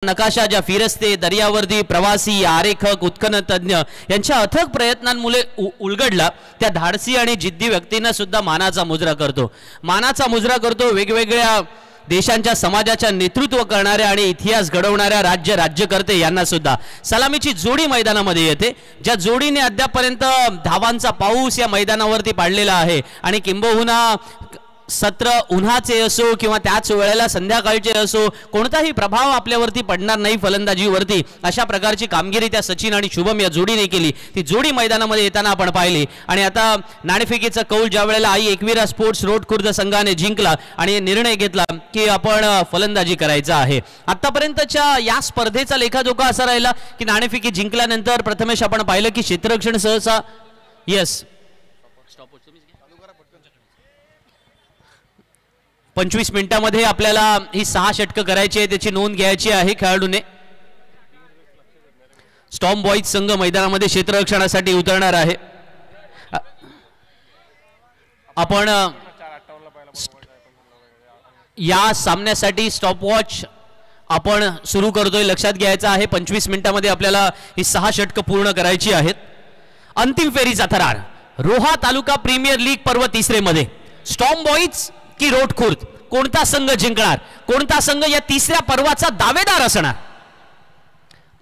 नकाशा ज्या फिरस्ते दर्यावर्दी प्रवासी आरेखक उत्खनन तज्ञ यांच्या अथक प्रयत्नांमुळे उलगडला त्या धाडसी आणि जिद्दी व्यक्तींना सुद्धा मानाचा मुजरा करतो वेगवेगळ्या देशांच्या समाजाच्या नेतृत्व करणाऱ्या आणि इतिहास घडवणाऱ्या राज्यकर्ते यांना सुद्धा सलामीची जोडी मैदानामध्ये येते ज्या जोडीने अद्यापपर्यंत धावांचा पाऊस या मैदानावरती पाडलेला आहे आणि किंबहुना सत्र उन्हाचे असो किंवा त्याच वेळेला संध्याकाळचे असो कोणताही प्रभाव आपल्यावरती पडणार नाही फलंदाजीवरती अशा प्रकारची कामगिरी त्या सचिन आणि शुभम या जोडीने केली ती जोडी मैदानामध्ये येताना आपण पाहिली आणि आता नाणेफेकीचा कौल ज्या वेळेला आई एकविरा स्पोर्ट्स रोड खुर्द संघाने जिंकला आणि निर्णय घेतला की आपण फलंदाजी करायचा आहे आतापर्यंतच्या या स्पर्धेचा लेखाजोखा असा राहिला की नाणेफेकी जिंकल्यानंतर प्रथमेश आपण पाहिलं की क्षेत्ररक्षण सहसा यस 25 मिनिटांमध्ये आपल्याला ही 6 षटकं करायची आहे त्याची नोंद घ्यायची आहे खेळाडूने स्टॉर्म बॉईज संघ मैदानामध्ये क्षेत्ररक्षणासाठी उतरणार आहे आपण या सामन्यासाठी स्टॉपवॉच आपण सुरू करतोय लक्षात घ्यायचं आहे 25 मिनिटांमध्ये आपल्याला ही 6 षटकं पूर्ण करायची आहेत अंतिम फेरीचा थरार रोहा तालुका प्रीमियर लीग पर्व 3 मध्ये स्टॉर्म बॉईज की रोड खुर्द कोणता संघ जिंकणार कोणता संघ या 3ऱ्या पर्वाचा दावेदार असणार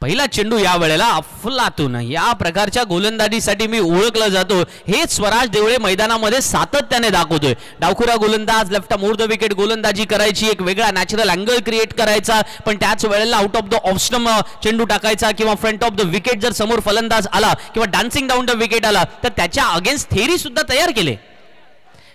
पहिला चेंडू या वेळेला अफलातून या प्रकारच्या गोलंदाजीसाठी मी ओळखला जातो हे स्वराज देवळे मैदानामध्ये सातत्याने दाखवतोय डावखुरा गोलंदाज लेफ्ट मोर द विकेट गोलंदाजी करायची एक वेगळा नॅचरल अँगल क्रिएट करायचा पण त्याच वेळेला out of the off stump चेंडू टाकायचा किंवा फ्रंट ऑफ द विकेट जर समोर फलंदाज आला किंवा डान्सिंग डाऊन द विकेट आला तर त्याच्या अगेन्स्ट थेरी सुद्धा तयार केले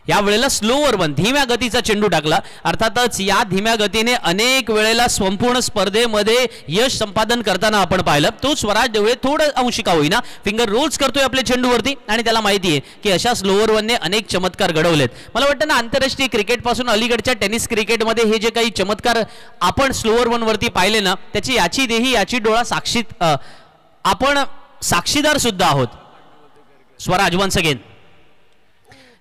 या वेळेला स्लोवर वन धीम्या गतीचा चेंडू टाकला अर्थातच या धीम्या गतीने अनेक वेळेला संपूर्ण स्पर्धेमध्ये यश संपादन करताना आपण पाहिलं तो स्वराज देवळे थोडं अंशिका होईना फिंगर रोल्स करतोय आपल्या चेंडूवरती आणि त्याला माहिती आहे की अशा स्लोवर वनने अनेक चमत्कार घडवलेत मला वाटतं ना आंतरराष्ट्रीय क्रिकेट पासून अलीकडच्या टेनिस क्रिकेटमध्ये हे जे काही चमत्कार आपण स्लोवर वन वरती पाहिले ना त्याची याची देही याची डोळा आपण साक्षीदार सुद्धा आहोत स्वराज वन्स अगेन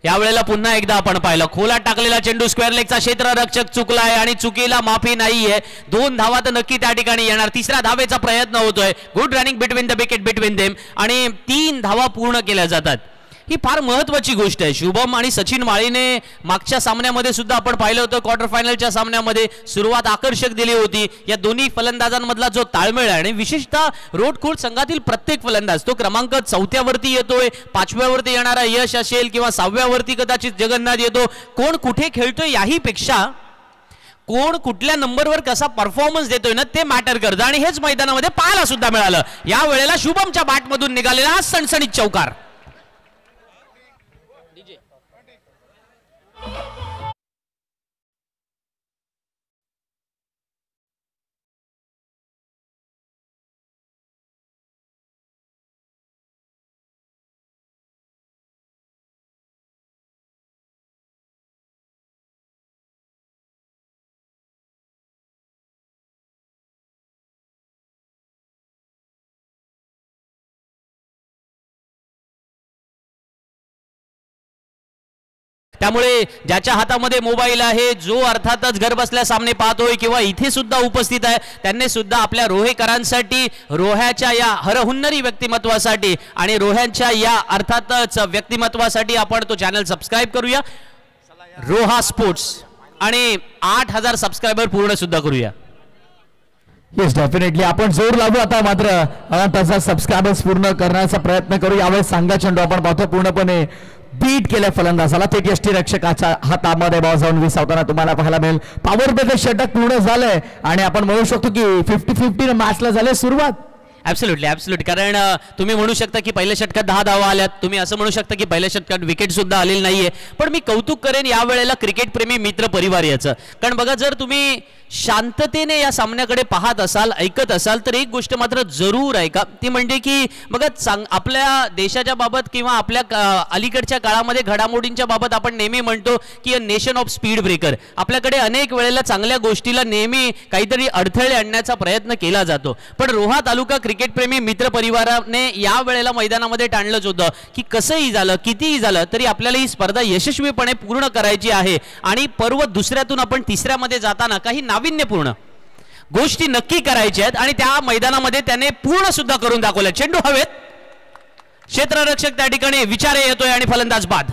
यावेळेला पुन्हा एकदा आपण पाहिलं खोलात टाकलेला चेंडू स्क्वेअर लेगचा क्षेत्ररक्षक चुकलाय आणि चुकीला माफी नाहीये 2 धावा तर नक्की त्या ठिकाणी येणार 3ऱ्या धावेचा प्रयत्न होतोय good running between the wicket between them आणि 3 धावा पूर्ण केल्या जातात ही फार महत्त्वाची गोष्ट आहे शुभम आणि सचिन माळीने मागच्या सामन्यामध्ये सुद्धा आपण पाहिलं होतं क्वार्टर फायनलच्या सामन्यामध्ये सुरुवात आकर्षक दिली होती या दोन्ही फलंदाजांमधला जो ताळमेळ आहे आणि विशेषतः रोड खुर्द संघातील प्रत्येक फलंदाज तो क्रमांक 4थ्या वरती येतोय 5व्या वरती येणारा यश असेल किंवा 6व्या वरती कदाचित जगन्नाथ येतो कोण कुठे खेळतोय याही पेक्षा कोण कुठल्या नंबरवर कसा परफॉर्मन्स देतोय ना ते मॅटर करतं आणि हेच मैदानामध्ये पाहायला सुद्धा मिळालं या वेळेला शुभमच्या बॅटमधून निघालेला हा सणसणीत चौकार त्यामुळे ज्याच्या हातामध्ये मोबाईल आहे जो अर्थातच घर बसल्या सामने पाहतोय किंवा इथे सुद्धा उपस्थित आहे त्यांनी सुद्धा आपल्या रोहेकरांसाठी रोह्याच्या या हरहुन्नरी व्यक्तिमत्वासाठी आणि रोह्यांच्या या अर्थातच व्यक्तिमत्वासाठी आपण तो चॅनल सबस्क्राइब करूया रोहा स्पोर्ट्स आणि 8000 सबस्क्रायबर पूर्ण सुद्धा करूया येस डेफिनेटली आपण जोर लागू आता मात्र त्याचा सबस्क्रायबर्स पूर्ण करण्याचा प्रयत्न करू यावेळेस सांगा चेंडू आपण पाहतो पूर्णपणे बीट केल्या फलंदाजाला ते यष्टीरक्षकाच्या हातामध्ये बॉल जाऊन विसावताना तुम्हाला पाहायला मिळेल पॉवर प्ले षटक पूर्ण झालंय आणि आपण म्हणू शकतो की 50-50 मॅचला झाले सुरुवात ऍब्सोल्युटली कारण तुम्ही म्हणू शकता की पहिल्या षटकात 10 धावा आल्यात तुम्ही असं म्हणू शकता की पहिल्या षटकात विकेट सुद्धा आलेली नाहीये पण मी कौतुक करेन या वेळेला क्रिकेट प्रेमी मित्र परिवार याचं कारण बघा जर तुम्ही शांततेने या सामन्याकडे पाहत असाल ऐकत असाल तर एक गोष्ट मात्र जरूर ऐका ती म्हणजे की बघा आपल्या देशाच्या बाबत किंवा आपल्या अलीकडच्या काळामध्ये घडामोडींच्या बाबत आपण नेहमी म्हणतो की a nation of speed breaker आपल्याकडे अनेक वेळेला चांगल्या गोष्टीला नेहमी काहीतरी अडथळे आणण्याचा प्रयत्न केला जातो पण रोहा तालुका क्रिकेट प्रेमी मित्र परिवाराने या वेळेला मैदानामध्ये टाळलंच होतं की कसंही झालं कितीही झालं तरी आपल्याला ही स्पर्धा यशस्वीपणे पूर्ण करायची आहे आणि पर्व दुसऱ्यातून आपण तिसऱ्यामध्ये जाताना काही नाविन्यपूर्ण गोष्टी नक्की करायच्या आहेत आणि त्या मैदानामध्ये त्याने पूर्ण सुद्धा करून दाखवल्या. चेंडू हवेत, क्षेत्ररक्षक त्या ठिकाणी विचारे येतोय आणि फलंदाज बाद.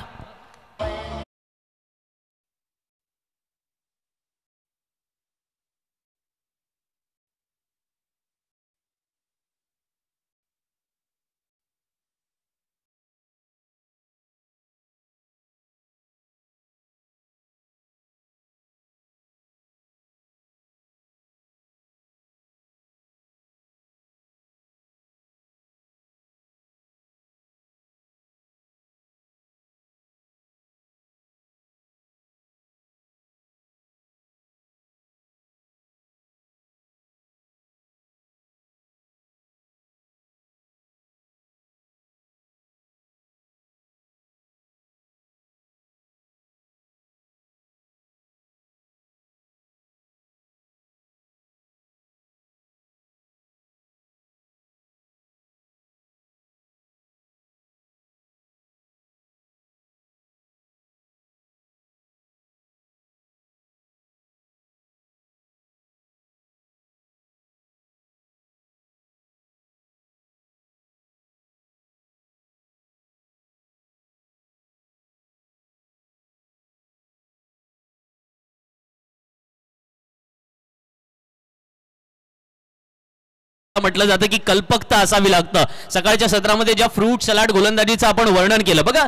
म्हटलं जातं की कल्पकता असावी लागतं. सकाळच्या सत्रामध्ये ज्या फ्रूट सलाड गोलंदाजीचं आपण वर्णन केलं बघा,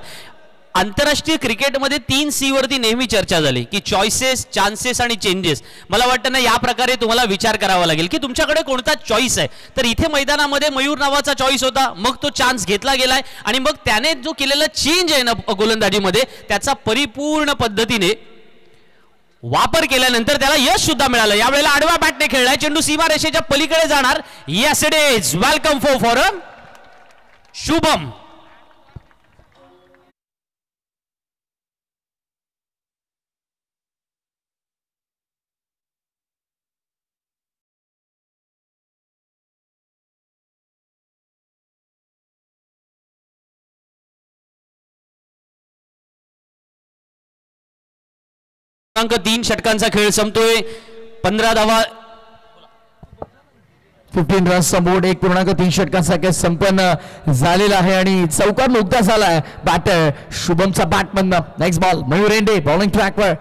आंतरराष्ट्रीय क्रिकेटमध्ये 3C वरती नेहमी चर्चा झाली की चॉईसेस, चान्सेस आणि चेंजेस. मला वाटतं ना या प्रकारे तुम्हाला विचार करावा लागेल की तुमच्याकडे कोणता चॉईस आहे. तर इथे मैदानामध्ये मयूर नावाचा चॉईस होता, मग तो चान्स घेतला गेलाय आणि मग त्याने जो केलेला चेंज आहे ना गोलंदाजीमध्ये त्याचा परिपूर्ण पद्धतीने वापर केल्यानंतर त्याला यश सुद्धा मिळालं. यावेळेला आडव्या बॅटने खेळलाय, चेंडू सीमा रेषेच्या पलीकडे जाणार. Yes it is. Welcome for Shubham. क्रमांक 3 षटकांचा खेळ संपतोय. 15 धावा, 15 रन्स बोर्ड. 1.3 षटकांचा खेळ संपन्न झालेला आहे आणि चौकार नुकता झालाय. बॅटर शुभमचा बॅटमधनं. Next ball Mayur Ende bowling ट्रॅकवर.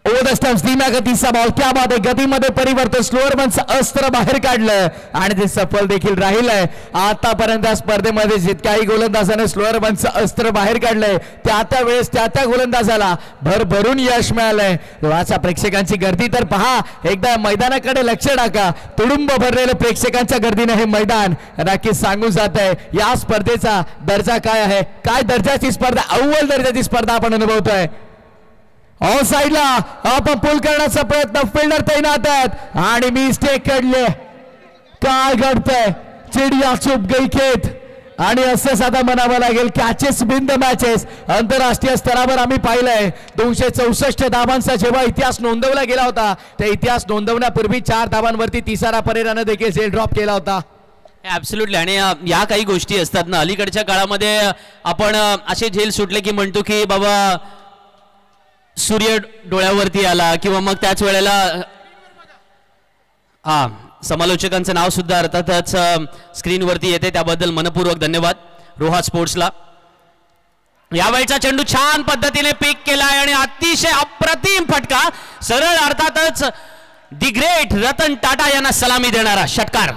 ओव्हर द स्टंप्स, धीम्या गतीचा बॉल. क्या बात आहे, गतीमध्ये परिवर्तन. स्लोअर मनचं अस्त्र बाहेर काढलं आणि ते सफल देखील राहिलंय. आतापर्यंत स्पर्धेमध्ये जितक्याही गोलंदाजाने स्लोअर मनचं अस्त्र बाहेर काढलंय त्या वेळेस त्या गोलंदाजाला भरभरून यश मिळालंय. तेव्हाचा प्रेक्षकांची गर्दी तर पहा, एकदा मैदानाकडे लक्ष टाका. तुडुंब भरलेलं प्रेक्षकांच्या गर्दीने हे मैदान नक्कीच सांगून जात आहे या स्पर्धेचा दर्जा काय आहे. काय दर्जाची स्पर्धा, अव्वल दर्जाची स्पर्धा आपण अनुभवतोय. ऑफ साइडला आपण पुल करण्याचा प्रयत्न, फिल्डर तैनात आहेत आणि मिस्टेक काढले. काय घडतंय, चिडिया चुप गई खेत. आणि असं आता म्हणावं लागेल, कॅचेस बिन द मॅचेस आंतरराष्ट्रीय स्तरावर आम्ही पाहिलंय. 264 धावांचा जेव्हा इतिहास नोंदवला गेला होता, त्या इतिहास नोंदवण्यापूर्वी 4 धावांवरती तिसारा परेरानं देखील झेल ड्रॉप केला होता. ऍब्सोल्युटली. आणि या काही गोष्टी असतात ना, अलीकडच्या काळामध्ये आपण असे झेल सुटले की म्हणतो की बाबा सूर्य डोळ्यावरती आला, किंवा मग त्याच वेळेला समालोचकांचं नाव सुद्धा अर्थातच स्क्रीनवरती येते, त्याबद्दल मनपूर्वक धन्यवाद रोहा स्पोर्ट्सला. यावेळचा चेंडू छान पद्धतीने पिक केलाय आणि अतिशय अप्रतिम फटका. सरळ अर्थातच दी ग्रेट रतन टाटा यांना सलामी देणारा षटकार.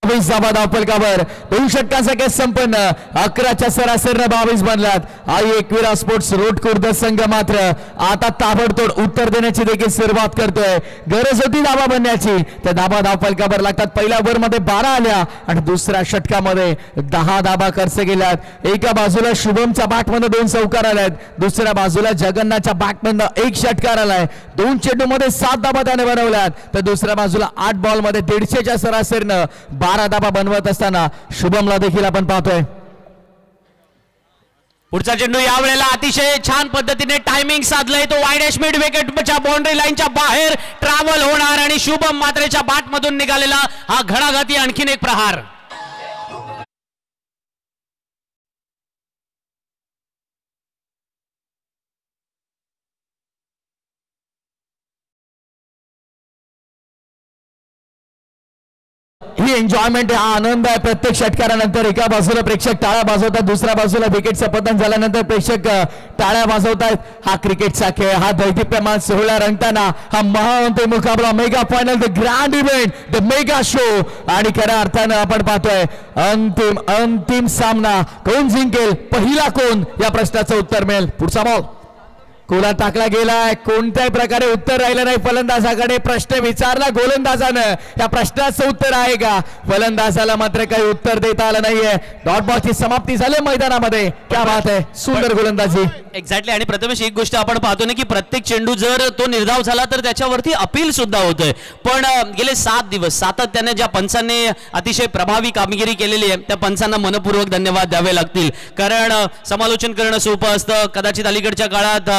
धावफलकावर 2 षटकांचा खेळ संपन्न. 11च्या सरासरीने 22 बनलात. आई एकविरा स्पोर्ट्स रोडखुर्द संघ मात्र आता ताबडतोड उत्तर देण्याची देखील सुरुवात करतोय. गरज होती धावा बनण्याची, त्या धावा धावफलकावर लागतात. पहिल्या ओव्हरमध्ये 12 आल्या आणि दुसऱ्या षटकामध्ये 10 धावा खर्च केल्यात. एका बाजूला शुभमच्या बॅटमधून 2 चौकार आल्यात, दुसऱ्या बाजूला जगन्नाथच्या बॅटमधून 1 षटकार आलाय. 2 चेंडूमध्ये 7 धावा त्याने बनवल्यात, तर दुसऱ्या बाजूला 8 बॉलमध्ये 150च्या सरासरीनं 12 धावा बनवत असताना शुभमला देखील आपण पाहतोय. पुढचा चेंडू यावेळेला अतिशय छान पद्धतीने टायमिंग साधलंय तो वाईड मिड विकेटच्या बाउंड्री लाईनच्या बाहेर ट्रॅव्हल होणार आणि शुभम मात्रेच्या बॅट मधून निघालेला हा घणाघाती आणखीन एक प्रहार. ही एन्जॉयमेंट हा आनंद आहे प्रत्येक षटकारानंतर. एका बाजूला प्रेक्षक टाळ्या वाजवतात, दुसऱ्या बाजूला विकेटचं पतन झाल्यानंतर प्रेक्षक टाळ्या वाजवतात. हा क्रिकेटचा खेळ, हा दैदिप्यमान सोहळा रंगताना हा महाअंतिम मुकाबला, mega final, the grand event, the mega show. आणि खऱ्या अर्थानं आपण पाहतोय अंतिम सामना. कोण जिंकेल, पहिला कोण, या प्रश्नाचं उत्तर मिळेल. पुढचा बॉल कोला टाकला गेलाय, कोणत्याही प्रकारे उत्तर राहिलं नाही फलंदाजाकडे. प्रश्न विचारला गोलंदाजानं, या प्रश्नाचं उत्तर आहे का? फलंदाजाला मात्र काही उत्तर देता आलं नाहीये. डॉट बॉलची समाप्ती झाली मैदानामध्ये. क्या बात आहे, सुंदर गोलंदाजी. एक्झॅक्टली. आणि प्रथमेश एक गोष्ट आपण पाहतो ना की प्रत्येक चेंडू जर तो निर्धाव झाला तर त्याच्यावरती अपील सुद्धा होतोय. पण गेले 7 दिवस सातत्याने ज्या पंचांनी अतिशय प्रभावी कामगिरी केलेली आहे त्या पंचांना मनपूर्वक धन्यवाद द्यावे लागतील. कारण समालोचन करणं सोपं असतं, कदाचित अलीकडच्या काळात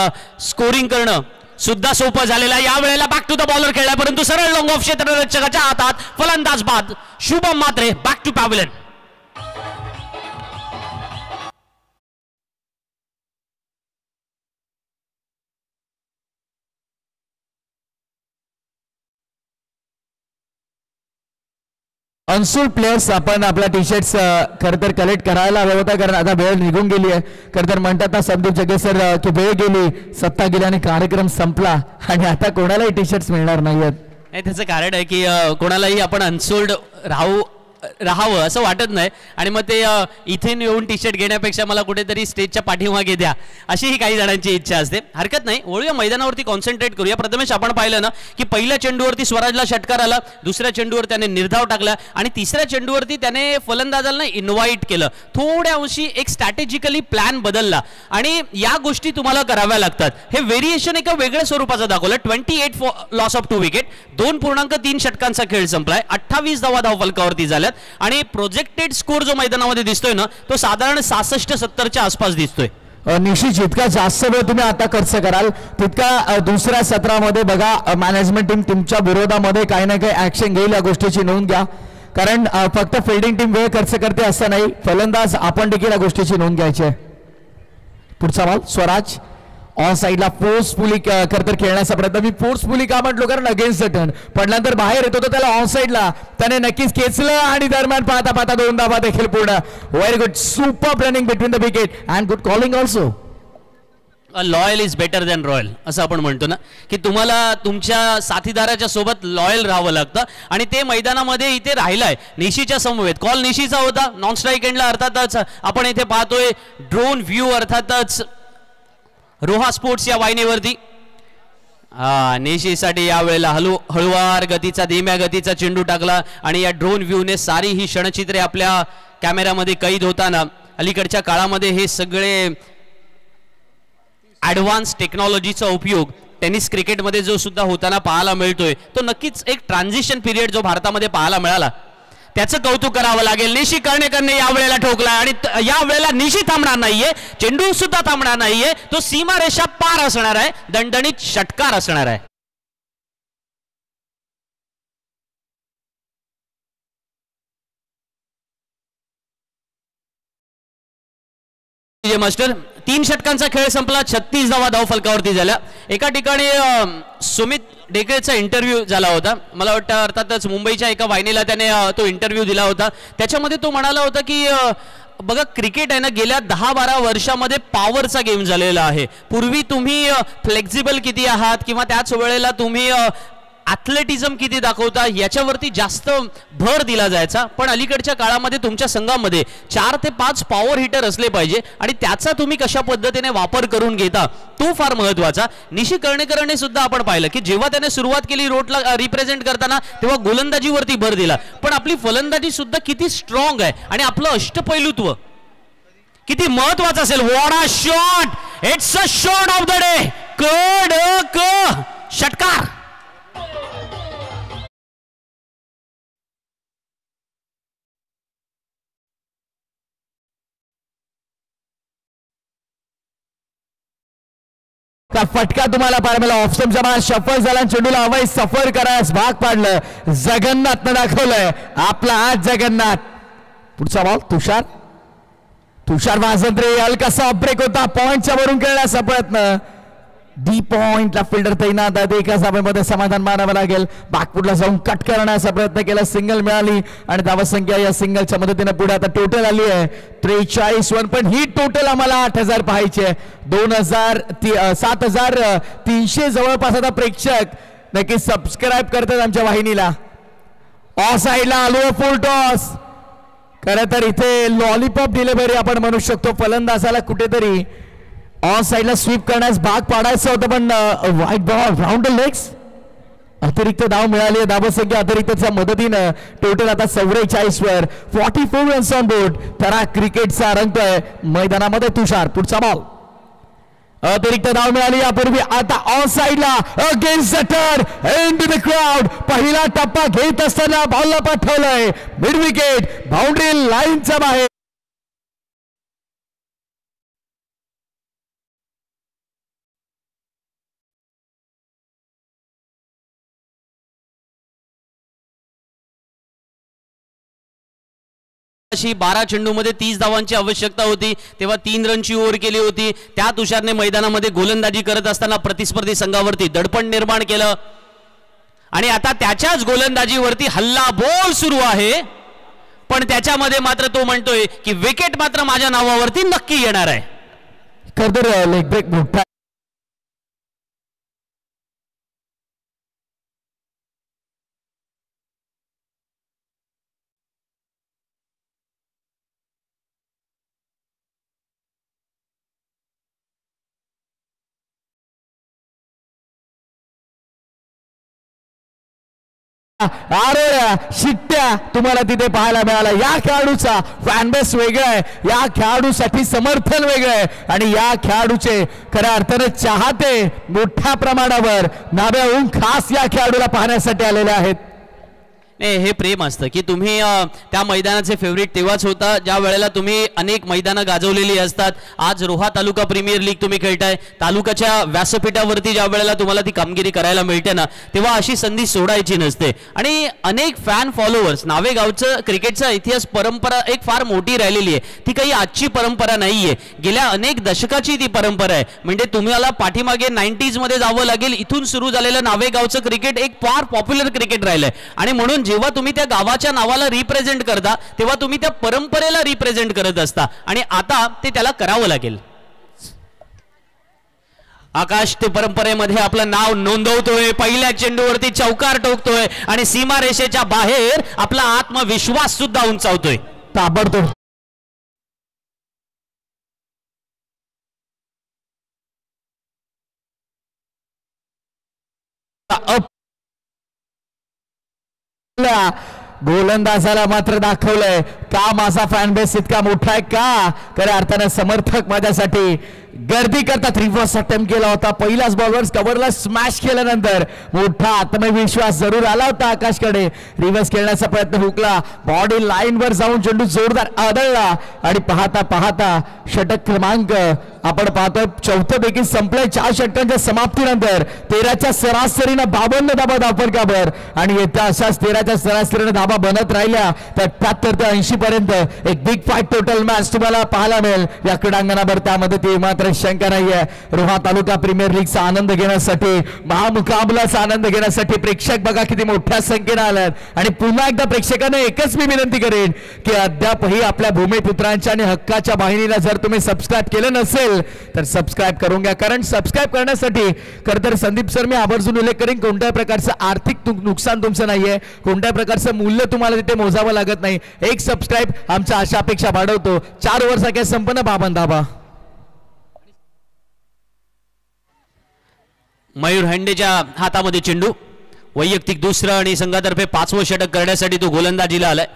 स्कोरिंग करणं सुद्धा सोपं झालेलं आहे. यावेळेला बॅक टू द बॉलर खेळला, परंतु सरळ लॉंग ऑफ क्षेत्ररक्षकाच्या हातात फलंदाज बाद. Shubham Matre back to pavilion. Unsold players आपण आपल्या टी शर्ट्स खरं तर कलेक्ट करायला हवं होता, कारण आता वेळ निघून गेली आहे. खरं तर म्हणतात ना संदीप जगे सर की वेळ गेली, सत्ता गेली आणि कार्यक्रम संपला आणि आता कोणालाही टी शर्ट्स मिळणार नाहीयेत. नाही, त्याचं कारण आहे की कोणालाही आपण अनसोल्ड राहावं असं वाटत नाही. आणि मग ते इथे येऊन टी शर्ट घेण्यापेक्षा मला कुठेतरी स्टेजच्या पाठीमागे द्या अशी ही काही जणांची इच्छा असते. हरकत नाही, वळूया मैदानावरती कॉन्सन्ट्रेट करूया. प्रथमेश आपण पाहिलं ना की पहिल्या चेंडूवरती स्वराजला षटकार आला, दुसऱ्या चेंडूवर त्याने निर्धाव टाकला आणि तिसऱ्या चेंडूवरती त्याने फलंदाजाला इन्व्हाइट केलं. थोड्या अंशी एक स्ट्रॅटेजिकली प्लॅन बदलला आणि या गोष्टी तुम्हाला कराव्या लागतात. हे व्हेरिएशन एका वेगळ्या स्वरूपाचं दाखवलं. 28 लॉस ऑफ 2 विकेट, 2.3 षटकांचा खेळ संपलाय, 28 धावा फलकावरती झाल्यात आणि प्रोजेक्टेड स्कोर जो मैदानामध्ये दिसतोय ना तो साधारण 66-70च्या आसपास दिसतोय. निश्चित जितका जास्त वेळ तुम्ही आता खर्च कराल तितका दुसऱ्या सत्रामध्ये बघा मॅनेजमेंट टीम तुमच्या विरोधामध्ये काही ना काही ऍक्शन घेईल. या गोष्टीची नोंद घ्या, कारण फक्त फिल्डिंग टीम वेळ खर्च करते असं नाही, फलंदाज आपण देखील या गोष्टीची नोंद घ्यायची आहे. पुढचा बॉल स्वराज ऑन साईडला फोर्सफुली खरं तर खेळण्याचा प्रयत्न. मी फोर्सफुली का म्हटलो, कारण अगेन्स्ट द टर्न पडल्यानंतर बाहेर येतो तो त्याला ऑन साईडला त्याने नक्कीच खेचलं आणि दरम्यान पाहता पाहता 2 धावा देखील पूर्ण. Very good, super running between the wicket and good calling also. Loyal is better than royal असं आपण म्हणतो ना की तुम्हाला तुमच्या साथीदाराच्या सोबत लॉयल राहावं लागतं आणि ते मैदानामध्ये इथे राहिलाय. निशीच्या समवेत कॉल निशीचा होता, नॉन स्ट्राईक एंडला अर्थातच आपण इथे पाहतोय ड्रोन व्ह्यू अर्थातच रोहा स्पोर्ट्स या वाहिनीवरती. निशीसाठी यावेळेला हळुवार गतीचा धीम्या गतीचा चेंडू टाकला आणि या ड्रोन व्ह्यूने सारी ही क्षणचित्रे आपल्या कॅमेऱ्यामध्ये कैद होताना. अलीकडच्या काळामध्ये हे सगळे ॲडव्हान्स टेक्नॉलॉजीचा उपयोग टेनिस क्रिकेटमध्ये जो सुद्धा होताना पाहायला मिळतोय तो नक्कीच एक ट्रान्झिशन पिरियड जो भारतामध्ये पाहायला मिळाला त्याचं कौतुक करावं लागेल. निशी कर्णेकरने यावेळेला ठोकला आणि यावेळेला निशी थांबणार नाहीये, चेंडू सुद्धा थांबणार नाहीये, तो सीमारेषा पार असणार आहे, दणदणीत षटकार असणार आहे. मास्टर 3 षटकांचा खेळ संपला, 36 धावा फलकावरती झाल्या. एका ठिकाणी सुमित डेकळेचा इंटरव्ह्यू झाला होता, मला वाटतं अर्थातच मुंबईच्या एका वाहिनीला त्याने तो इंटरव्ह्यू दिला होता. त्याच्यामध्ये तो म्हणाला होता की बघा क्रिकेट आहे ना गेल्या 10-12 वर्षामध्ये पॉवरचा गेम झालेला आहे. पूर्वी तुम्ही फ्लेक्झिबल किती आहात किंवा त्याच वेळेला तुम्ही ॲथलेटिझम किती दाखवता याच्यावरती जास्त भर दिला जायचा, पण अलीकडच्या काळामध्ये तुमच्या संघामध्ये 4 ते 5 पॉवर हिटर असले पाहिजे आणि त्याचा तुम्ही कशा पद्धतीने वापर करून घेता तो फार महत्त्वाचा. निशी कर्णेकरने सुद्धा आपण पाहिलं की जेव्हा त्याने सुरुवात केली रोडला रिप्रेझेंट करताना तेव्हा गोलंदाजीवरती भर दिला, पण आपली फलंदाजी सुद्धा किती स्ट्रॉंग आहे आणि आपलं अष्टपैलुत्व किती महत्त्वाचं असेल. What a shot, it's a shot of the day, षटकार. का फटका तुम्हाला पाहायला मिळाला. ऑफस्टंपच्या बाहेर शफल झाला, चेंडूला हवाई सफर करायला भाग पाडलं. जगन्नाथनं दाखवलंय आपला आज जगन्नाथ. पुढचा बॉल तुषार वाजंत्रे. हलकासा ब्रेक होता, पॉइंटच्या वरून खेळण्याचा प्रयत्न. डी पॉइंटला फिल्डर तैनात आहे. एका धावेमध्ये समाधान मानावं लागेल. बॅकफुटला जाऊन कट करण्याचा प्रयत्न केला, सिंगल मिळाली आणि धावसंख्या या सिंगलच्या मदतीने पुढे आता टोटल आली आहे 43 रन. पण ही टोटल आम्हाला 8000 पाहायची आहे. 7300 जवळपास आता प्रेक्षक नक्की सबस्क्राईब करतात आमच्या वाहिनीला. ऑफ साईडला आलो फुल टॉस. खरं तर इथे लॉलीपॉप डिलिव्हरी आपण म्हणू शकतो. फलंदाजाला कुठेतरी ऑन साइडला स्वीप करण्यास भाग पाडायचं होतं, पण वाईट बॉल राऊंड लेग्स. अतिरिक्त धाव मिळाली. धावसंख्या अतिरिक्तच्या मदतीनं टोटल आता 44 वर 44 रन्स ऑन बोर्ड. तरा क्रिकेटचा रंगतोय मैदानामध्ये तुषार. पुढचा बॉल अतिरिक्त धाव मिळाली यापूर्वी. आता ऑन साइडला against the turn end the crowd. पहिला टप्पा घेत असताना बॉलला पाठवलंय मिड विकेट, बाउंड्री लाईनच्या बाहेर. अशी 12 चेंडूमध्ये 30 धावांची आवश्यकता होती, तेव्हा 3 रनची ओव्हर केली होती. त्या तुषारने मैदानामध्ये गोलंदाजी करत असताना प्रतिस्पर्धी संघावरती दडपण निर्माण केलं आणि आता त्याच्याच गोलंदाजीवरती हल्ला बोल सुरू आहे. पण त्याच्यामध्ये मात्र तो म्हणतोय की विकेट मात्र माझ्या नावावरती नक्की येणार आहे. खरं लेग ब्रेक मोठा शिट्ट्या तुम्हाला तिथे पाहायला मिळाला. या खेळाडूचा फॅनबेस वेगळा आहे, या खेळाडूसाठी समर्थन वेगळं आहे आणि या खेळाडूचे खऱ्या अर्थाने चाहते मोठ्या प्रमाणावर नाव्याहून खास या खेळाडूला पाहण्यासाठी आलेले आहेत. नाही, हे प्रेम असतं की तुम्ही त्या मैदानाचे फेवरेट तेव्हाच होता ज्या वेळेला तुम्ही अनेक मैदानं गाजवलेली असतात. आज रोहा तालुका प्रीमियर लीग तुम्ही खेळताय. तालुक्याच्या व्यासपीठावरती ज्या वेळेला तुम्हाला ती कामगिरी करायला मिळते ना, तेव्हा अशी संधी सोडायची नसते. आणि अनेक फॅन फॉलोअर्स, नावेगावचं क्रिकेटचा इतिहास परंपरा एक फार मोठी राहिलेली आहे. ती काही आजची परंपरा नाहीये, गेल्या अनेक दशकाची ती परंपरा आहे. म्हणजे तुम्हाला पाठीमागे 90s मध्ये जावं लागेल. इथून सुरू झालेलं नावेगावचं क्रिकेट एक फार पॉप्युलर क्रिकेट राहिलंय आणि म्हणून जेव्हा तुम्ही त्या गावाच्या नावाला रिप्रेझेंट करता तेव्हा तुम्ही त्या परंपरेला रिप्रेझेंट करत असता आणि आता ते त्याला करावं लागेल. आकाश ते परंपरेमध्ये आपलं नाव नोंदवतोय, पहिल्या चेंडूवरती चौकार ठोकतोय आणि सीमारेषेच्या बाहेर आपला आत्मविश्वास सुद्धा उंचावतोय. ताबडतोब गोलंदाजाला मात्र दाखवलंय का माझा फॅन बेस इतका मोठा आहे का. खऱ्या अर्थाने समर्थक माझ्यासाठी गर्दी करतात. रिव्हर्स अटेम्प्ट केला होता, पहिल्याच बॉलवर कव्हरला स्मॅश केल्यानंतर मोठा आत्मविश्वास जरूर आला होता आकाशकडे. रिव्हर्स खेळण्याचा प्रयत्न हुकला, बॉडी लाईनवर जाऊन चेंडू जोरदार आदळला आणि पाहता पाहता षटक क्रमांक आपण पाहतोय 4थं देखील संपलंय. 4 षटकांच्या समाप्तीनंतर 13च्या सरासरीनं 52 धाबा धावफलकावर आणि येत्या अशाच 13च्या सरासरीनं धाबा बनत राहिल्या तर 77 ते 80 पर्यंत एक बिग फाईट टोटल मॅच तुम्हाला पाहायला मिळेल या क्रीडांगणावर. त्यामध्ये ती मात्र शंका नाहीये. रोहा तालुका प्रीमियर लीगचा आनंद घेण्यासाठी, महामुकाबलाचा आनंद घेण्यासाठी प्रेक्षक बघा किती मोठ्या संख्येने आल्यात. आणि पुन्हा एकदा प्रेक्षकांना एकच मी विनंती करेन की अद्यापही आपल्या भूमिपुत्रांच्या आणि हक्काच्या वाहिनीला जर तुम्ही सबस्क्राईब केलं नसेल तर सबस्क्राईब करून घ्या. कारण सबस्क्राईब करण्यासाठी खरं तर संदीप सर मी आवर्जून उल्लेख करेन कोणत्याही प्रकारचं आर्थिक नुकसान तुमचं नाहीये, कोणत्याही प्रकारचं मूल्य तुम्हाला तिथे मोजावं लागत नाही. एक सबस्क्राईब आमच्या आशा अपेक्षा वाढवतो. 4 ओव्हरचा खेळ संपन्न. 52 धाबा. मयूर हंडेच्या हातामध्ये चेंडू, वैयक्तिक दुसरं आणि संघातर्फे 5वं षटक करण्यासाठी तो गोलंदाजीला आलाय.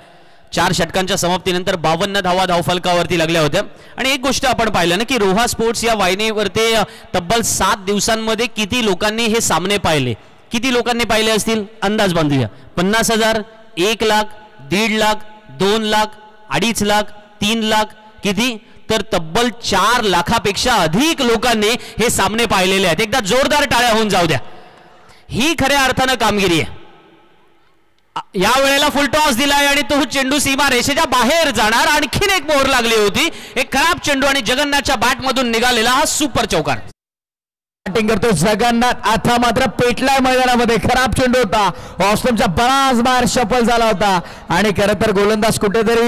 4 षटकांच्या समाप्तीनंतर 52 धावा धावफलकावरती लागल्या होत्या. आणि एक गोष्ट आपण पाहिलं ना की रोहा स्पोर्ट्स या वाहिनीवरती तब्बल 7 दिवसांमध्ये किती लोकांनी हे सामने पाहिले, किती लोकांनी पाहिले असतील अंदाज बांधूया. 50,000, 1 लाख, 1.5 लाख, 2 लाख, 2.5 लाख, 3 लाख, किती तर तब्बल 4 लाखापेक्षा अधिक लोकांनी हे सामने पाहिलेले आहेत. एकदा जोरदार टाळ्या होऊन जाऊ द्या. ही खऱ्या अर्थानं कामगिरी आहे. या वेळेला फुल टॉस दिलाय आणि तो चेंडू सीमा रेषेच्या बाहेर जाणार. आणखीन एक मोहर लागली होती. एक खराब चेंडू आणि जगन्नाथच्या बॅट मधून निघालेला हा सुपर चौकार. बॅटिंग करतो जगन्नाथ. आता मात्र पेटलाय मैदानामध्ये. खराब चेंडू होता. ऑस्ट्रेमच्या बराच बाहेर सफल झाला होता आणि खरं तर गोलंदाज कुठेतरी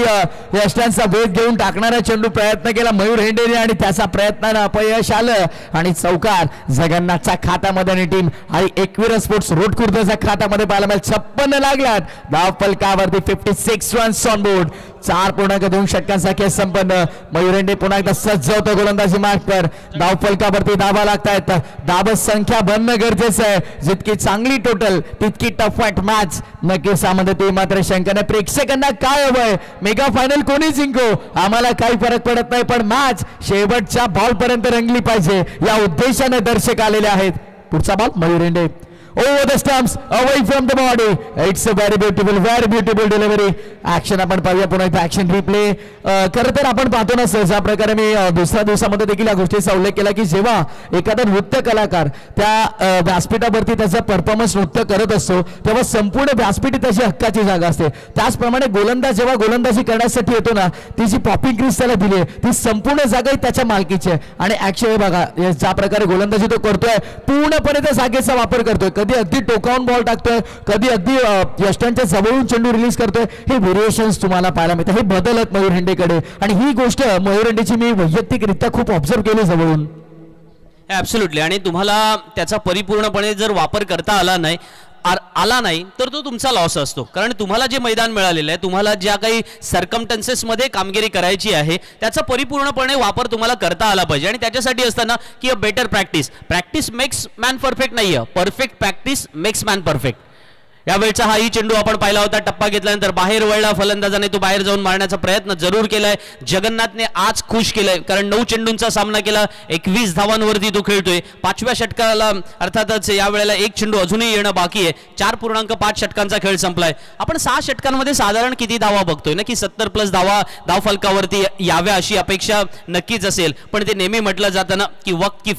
यष्टांचा वेध घेऊन टाकणारा चेंडू प्रयत्न केला मयूर हेंडेने आणि त्याचा प्रयत्नानं अपयश आलं आणि चौकार जगन्नाथच्या खात्यामध्ये आणि टीम आणि एकविरा स्पोर्ट्स रोड खुर्दच्या खात्यामध्ये पाहायला मिळेल. 56 लागल्यात. धाव फलकावरती 56 रन्स ऑन बोर्ड. 4.2 षटकांचा खेळ संपन्न. मयूर हेंडे पुन्हा एकदा सज्ज होतो गोलंदाजी मार्कवर. धाव फलकावरती धावा लागतायत. धाव संख्या बनणं गरजेचं आहे. जितकी चांगली टोटल तितकी टफ फाईट मॅच नक्कीच यामध्ये ते मात्र शंका नाही. प्रेक्षकांना काय हवंय? मेगा फायनल कोणी जिंको आम्हाला काही फरक पडत नाही, पण मॅच शेवटच्या बॉल पर्यंत रंगली पाहिजे या उद्देशाने दर्शक आलेले आहेत. पुढचा ball Mayur Hende over the stumps, away from the body. It's a very beautiful delivery. Action आपण पाहूया पुन्हा एकदा ऍक्शन रिप्ले. खरं तर आपण पाहतो ना सर, ज्या प्रकारे मी दुसऱ्या दिवसामध्ये देखील या गोष्टीचा उल्लेख केला की जेव्हा एखादा नृत्य कलाकार त्या व्यासपीठावरती त्याचा परफॉर्मन्स नृत्य करत असतो तेव्हा संपूर्ण व्यासपीठ त्याची हक्काची जागा असते. त्याचप्रमाणे गोलंदाज जेव्हा गोलंदाजी करण्यासाठी येतो ना, ती जी पॉपिंग क्रीज त्याला दिली आहे ती संपूर्ण जागा त्याच्या मालकीची आहे. आणि ऍक्शन बघा ज्या प्रकारे गोलंदाजी तो करतोय पूर्णपणे त्या जागेचा वापर करतोय. कधी अगदी टोकावून बॉल टाकतोय, कधी अगदी यष्टांच्या जवळून चेंडू रिलीज करतोय. हे व्हेरिएशन्स तुम्हाला पाहायला मिळतात. हे बदल आहेत मयूर हेंडेकडे आणि ही गोष्ट मयूर हेंडेची मी वैयक्तिकरित्या खूप ऑब्झर्व केली जवळून. ॲब्सोल्युटली. आणि तुम्हाला त्याचा परिपूर्णपणे जर वापर करता आला नाही तर तो तुमचा लॉस असतो. कारण तुम्हाला जे मैदान मिळालेलं आहे, तुम्हाला ज्या काही सर्कमस्टन्सेसमध्ये कामगिरी करायची आहे त्याचा परिपूर्णपणे वापर तुम्हाला करता आला पाहिजे. आणि त्याच्यासाठी असताना की a better practice makes man perfect नाही आहे, perfect practice makes man perfect. यावेळचा हाही चेंडू आपण पाहिला होता. टप्पा घेतल्यानंतर बाहेर वळला फलंदाजाने, तो बाहेर जाऊन मारण्याचा प्रयत्न जरूर केलाय. जगन्नाथने आज खुश केलंय कारण 9 चेंडूंचा सामना केला, 21 धावांवरती तो खेळतोय. 5व्या षटकाला अर्थातच यावेळेला एक चेंडू अजूनही येणं बाकी आहे. 4.5 षटकांचा खेळ संपलाय. आपण 6 षटकांमध्ये साधारण किती धावा बघतोय ना की 70+ धाव फलकावरती याव्या अशी अपेक्षा नक्कीच असेल. पण ते नेहमी म्हटलं जातं ना की वक्त की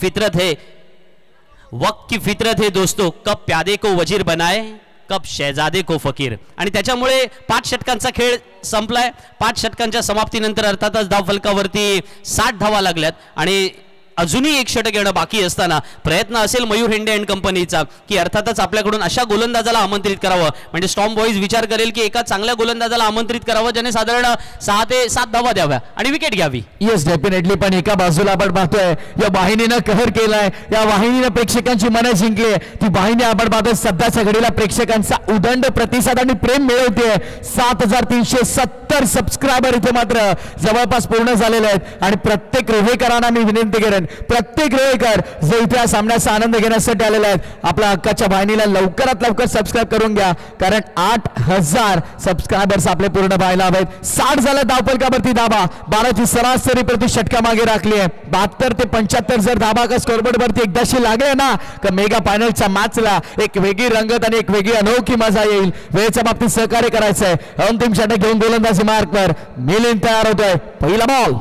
फितरत है दोस्तों, कब प्यादे को वजीर बनाए कब शहजादे को फकीर. आणि त्याच्यामुळे 5 षटकांचा खेळ संपलाय. 5 षटकांच्या समाप्तीनंतर अर्थातच धाव फलकावरती 60 धावा लागल्यात आणि अजूनही एक षटक येणं बाकी असताना प्रयत्न असेल मयूर हेंडे अँड कंपनीचा की अर्थातच आपल्याकडून अशा गोलंदाजाला आमंत्रित करावं. म्हणजे स्टॉर्म बॉईज विचार करेल की एका चांगल्या गोलंदाजाला आमंत्रित करावं ज्याने साधारण 6 ते 7 धावा द्याव्या आणि विकेट घ्यावी. Yes definitely. पण एका बाजूला आपण पाहतोय या वाहिनीनं कहर केलाय, या वाहिनीनं प्रेक्षकांची मनं जिंकली. ती वाहिनी आपण पाहतोय सध्याच्या घडीला प्रेक्षकांचा उदंड प्रतिसाद आणि प्रेम मिळवते. 7370 सबस्क्रायबर इथे मात्र जवळपास पूर्ण झालेले आहेत. आणि प्रत्येक रोहेकरांना मी विनंती करेन, प्रत्येक रोहेकर जे इथे सामन्याचा आनंद घेण्यासाठी आलेले आहेत, आपल्या हक्काच्या वाहिनीला लवकरात लवकर सबस्क्राईब करून घ्या कारण 8000 सबस्क्रायबर्स आपले पूर्ण पाहायला हवेत. 60 झाले धावफलकावरती धावा. 12ची सरासरी प्रति षटका मागे राखली आहे. 72 ते 75 जर धावा का स्कोरबोर्ड वरती एकदाशी लागले ना तर मेगा फायनलच्या मॅचला एक वेगळी रंगत आणि एक वेगळी अनोखी मजा येईल. वेळेच्या बाबतीत सहकार्य करायचंय. अंतिम षटक घेऊन गोलंदाजी मार्कवर मिलिंद तयार होतोय. पहिला बॉल,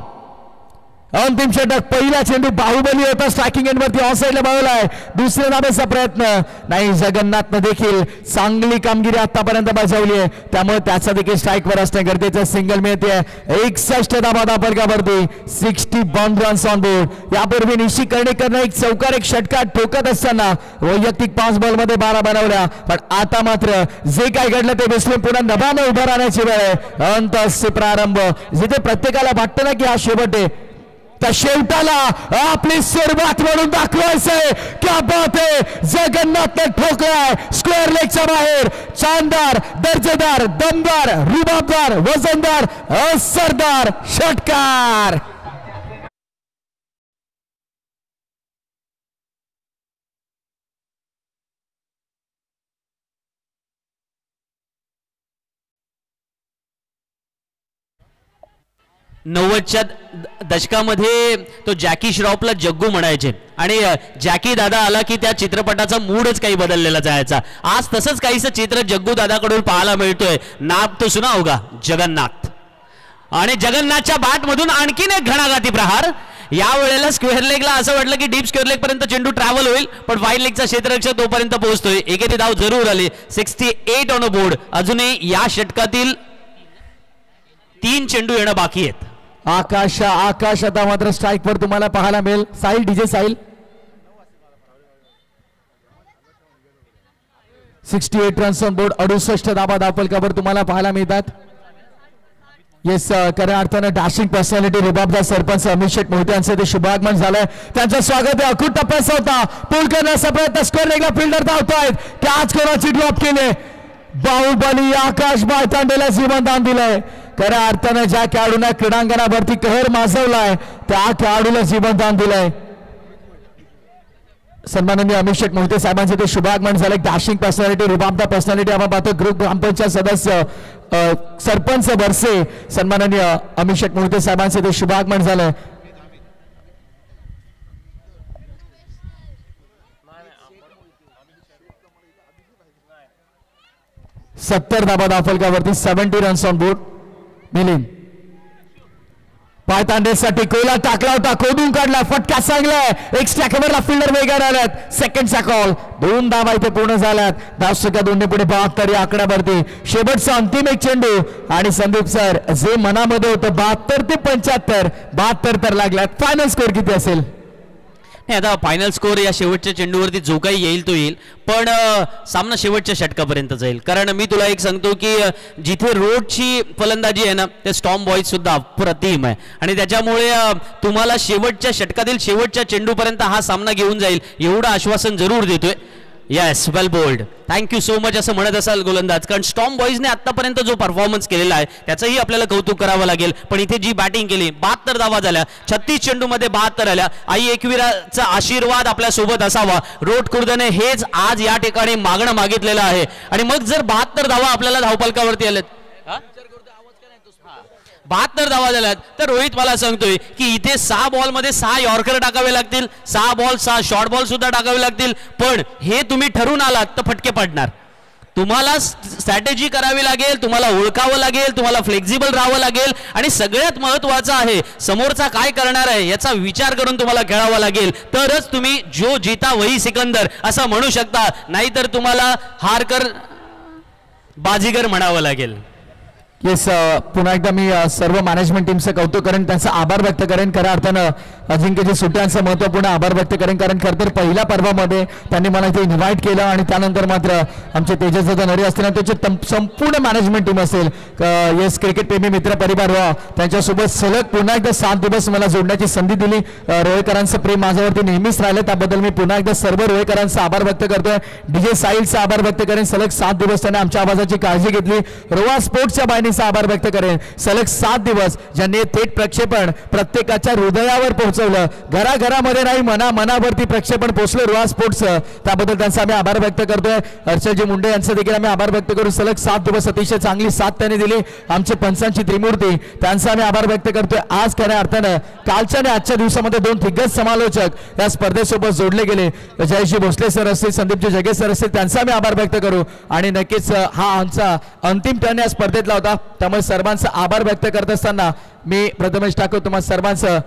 अंतिम षटक. पहिला चेंडू बाहुबली होता, स्ट्रायकिंग एंडवरती ऑफ साईडला बाळवलाय. दुसऱ्या धाब्याचा प्रयत्न नाही. जगन्नाथनं देखील चांगली कामगिरी आतापर्यंत बजावली आहे त्यामुळे त्याचा देखील स्ट्राईकवर असणं गरजेचं. सिंगल मिळते. 61 धावा धावफलकावरती, 61 रन्स ऑन बोर्ड. यापूर्वी निशी कर्णिकरनं एक चौकार एक षटकात ठोकत असताना वैयक्तिक 5 बॉलमध्ये 12 बनवल्या. पण आता मात्र जे काय घडलं ते विसरून पुन्हा नभाने उभं राहण्याची वेळ आहे. अंतस्य प्रारंभ जिथे प्रत्येकाला वाटतं ना की हा शेवट आहे, त्या शेवटाला आपली सुरुवात म्हणून दाखवायचंय. क्या बात आहे. जगन्नाथने ठोकलाय स्क्वेअर लेगच्या बाहेर. शानदार, दर्जेदार, दमदार, रुबाबदार, वजनदार, असरदार षटकार. च्या दशकामध्ये तो जॅकी श्रॉफला जग्गू म्हणायचे आणि जॅकी दादा आला की त्या चित्रपटाचा मूडच काही बदललेला जायचा. आज तसंच काहीसं चित्र जग्गू दादाकडून पाहायला मिळतोय. नाम तो सुना होगा, जगन्नाथ. आणि जगन्नाथच्या बॅट मधून आणखीन एक घणाघाती प्रहार. या वेळेला स्क्वेअर लेगला असं वाटलं की डीप स्क्वेअर लेग पर्यंत चेंडू ट्रॅव्हल होईल, पण वाईड लेगचा क्षेत्ररक्षक तोपर्यंत पोहोचतोय. एकेरी धाव जरूर आली. 68 ऑन बोर्ड. अजूनही या षटकातील 3 चेंडू येणं बाकी आहेत. आकाश आता मात्र स्ट्राईक वर तुम्हाला पाहायला मिळेल. Sahil, DJ Sahil. 68 runs on board. 68 धाबा धावफलकावर तुम्हाला पाहायला मिळतात. येस, खऱ्या अर्थानं डॅशिंग पर्सनॅलिटी रुबाबदार सरपंच अमित शेठ मोहिते यांचं ते शुभागमन झालंय. त्यांचं स्वागत आहे. अखूट टप्प्याचा होता. पूल करण्याचा प्रयत्न. स्क्वेअर लेगला फिल्डर धावतायत. कॅच कोणाची ड्रॉप केले. बाहुबली आकाश मायतांडेला जीवनदान दिलंय. खऱ्या अर्थानं ज्या खेळाडूंना क्रीडांगणावरती कहर माजवलाय त्या खेळाडूला जीवनदान दिलंय. सन्माननीय अमित शेठ मोहिते साहेबांचे ते शुभागमन झाले. डॅशिंग पर्सनॅलिटी रुबाबदार पर्सनॅलिटी आपण पाहतो. ग्रुप ग्रामपंचायत सदस्य सरपंच बरसे सन्माननीय अमित शेठ मोहिते साहेबांचे ते शुभागमन झालंय. सत्तर धाबा धावफलकावरती 70 रन्स ऑन बोर्ड. मिलिंद पायतांडेसाठी कोला टाकला होता, खोदून काढला, फटका सांगलाय. एक्स्ट्रा कव्हरला फिल्डर वेगार आल्यात. सेकंडचा कॉल. 2 धावा इथे पूर्ण झाल्यात. धावसंख्या 2 पुढे 72 या आकड्यावरती. शेवटचा अंतिम एक चेंडू आणि संदीप सर जे मनामध्ये होतं 72 ते 75, 72 तर लागल्यात. फायनल स्कोर किती असेल? नाही, आता फायनल स्कोर या शेवटच्या चेंडूवरती जो काही येईल तो येईल, पण सामना शेवटच्या षटकापर्यंत जाईल. कारण मी तुला एक सांगतो की जिथे रोडची फलंदाजी आहे ना, ते स्टॉर्म बॉयज सुद्धा अप्रतिम आहे आणि त्याच्यामुळे तुम्हाला शेवटच्या षटकातील शेवटच्या चेंडूपर्यंत हा सामना घेऊन जाईल एवढं आश्वासन जरूर देतोय. येस, वेल बोल्ड. थँक्यू सो मच असं म्हणत असाल गोलंदाज, कारण स्टॉर्म बॉयजने आतापर्यंत जो परफॉर्मन्स केलेला आहे त्याचंही आपल्याला कौतुक करावं लागेल. पण इथे जी बॅटिंग केली, 72 धावा झाल्या, 36 चेंडूमध्ये 72 आल्या. आई एकविराचा आशीर्वाद आपल्या सोबत असावा. रोड खुर्दने हेच आज या ठिकाणी मागणं मागितलेलं आहे आणि मग जर 72 धावा आपल्याला धावफलकावरती आल्यात, 72 धावा झाल्यात, तर रोहित मला सांगतोय की इथे 6 बॉलमध्ये 6 यॉर्कर टाकावे लागतील, 6 बॉल 6 शॉर्ट बॉल सुद्धा टाकावे लागतील. पण हे तुम्ही ठरून आलात तर फटके पडणार. तुम्हाला स्ट्रॅटेजी करावी लागेल, तुम्हाला ओळखावं लागेल, तुम्हाला फ्लेक्झिबल राहावं लागेल आणि सगळ्यात महत्त्वाचं आहे समोरचा काय करणार आहे याचा विचार करून तुम्हाला खेळावं लागेल. तरच तुम्ही जो जीता वही सिकंदर असं म्हणू शकता, नाहीतर तुम्हाला हारकर बाजीगर म्हणावं लागेल. येस, पुन्हा एकदा मी सर्व मॅनेजमेंट टीमचं कौतुक करेन, त्यांचा आभार व्यक्त करेन. खऱ्या अर्थानं अजिंक्यजी सुट्ट्यांचं महत्त्वपूर्ण आभार व्यक्त करेन, कारण खरं तर पहिल्या पर्वामध्ये त्यांनी मला इथे इन्व्हाइट केलं आणि त्यानंतर मात्र आमचे तेजस दादा नरे असतील आणि त्याची संपूर्ण मॅनेजमेंट टीम असेल, येस क्रिकेट प्रेमी मित्र परिवार व्हा, त्यांच्यासोबत सलग पुन्हा एकदा 7 दिवस मला जोडण्याची संधी दिली. रोहेकरांचं प्रेम माझ्यावरती नेहमीच राहिलं, त्याबद्दल मी पुन्हा एकदा सर्व रोहेकरांचा आभार व्यक्त करतोय. डीजे साहिलचा आभार व्यक्त करेन, सलग 7 दिवस त्यांनी आमच्या आवाजाची काळजी घेतली. रोहा स्पोर्ट्सच्या बायनीचा आभार व्यक्त करेन, सलग 7 दिवस ज्यांनी थेट प्रक्षेपण प्रत्येकाच्या हृदयावर पोहोचवलं. घराघरामध्ये नाही, मनावरती प्रक्षेपण पोहोचलं रोहा स्पोर्ट्सचं, त्याबद्दल त्यांचा आम्ही आभार व्यक्त करतोय. हर्षजी मुंडे यांचं देखील आम्ही आभार व्यक्त करू. सलग 7 दिवस अतिशय चांगली साथ त्यांनी दिली. आमचे पंचांची त्रिमूर्ती, त्यांचा आम्ही आभार व्यक्त करतोय. आज खऱ्या अर्थानं कालच्या आणि आजच्या दिवसामध्ये 2 दिग्गज समालोचक या स्पर्धेसोबत जोडले गेले. जयजी भोसले सर असतील, संदीपजी जगे सर असतील, त्यांचा आम्ही आभार व्यक्त करू. आणि नक्कीच हा आमचा अंतिम टर्न या स्पर्धेतला होता, त्यामुळे सर्वांचा आभार व्यक्त करत असताना मी प्रथमेश ठाकूर तुम्हा सर्वांचं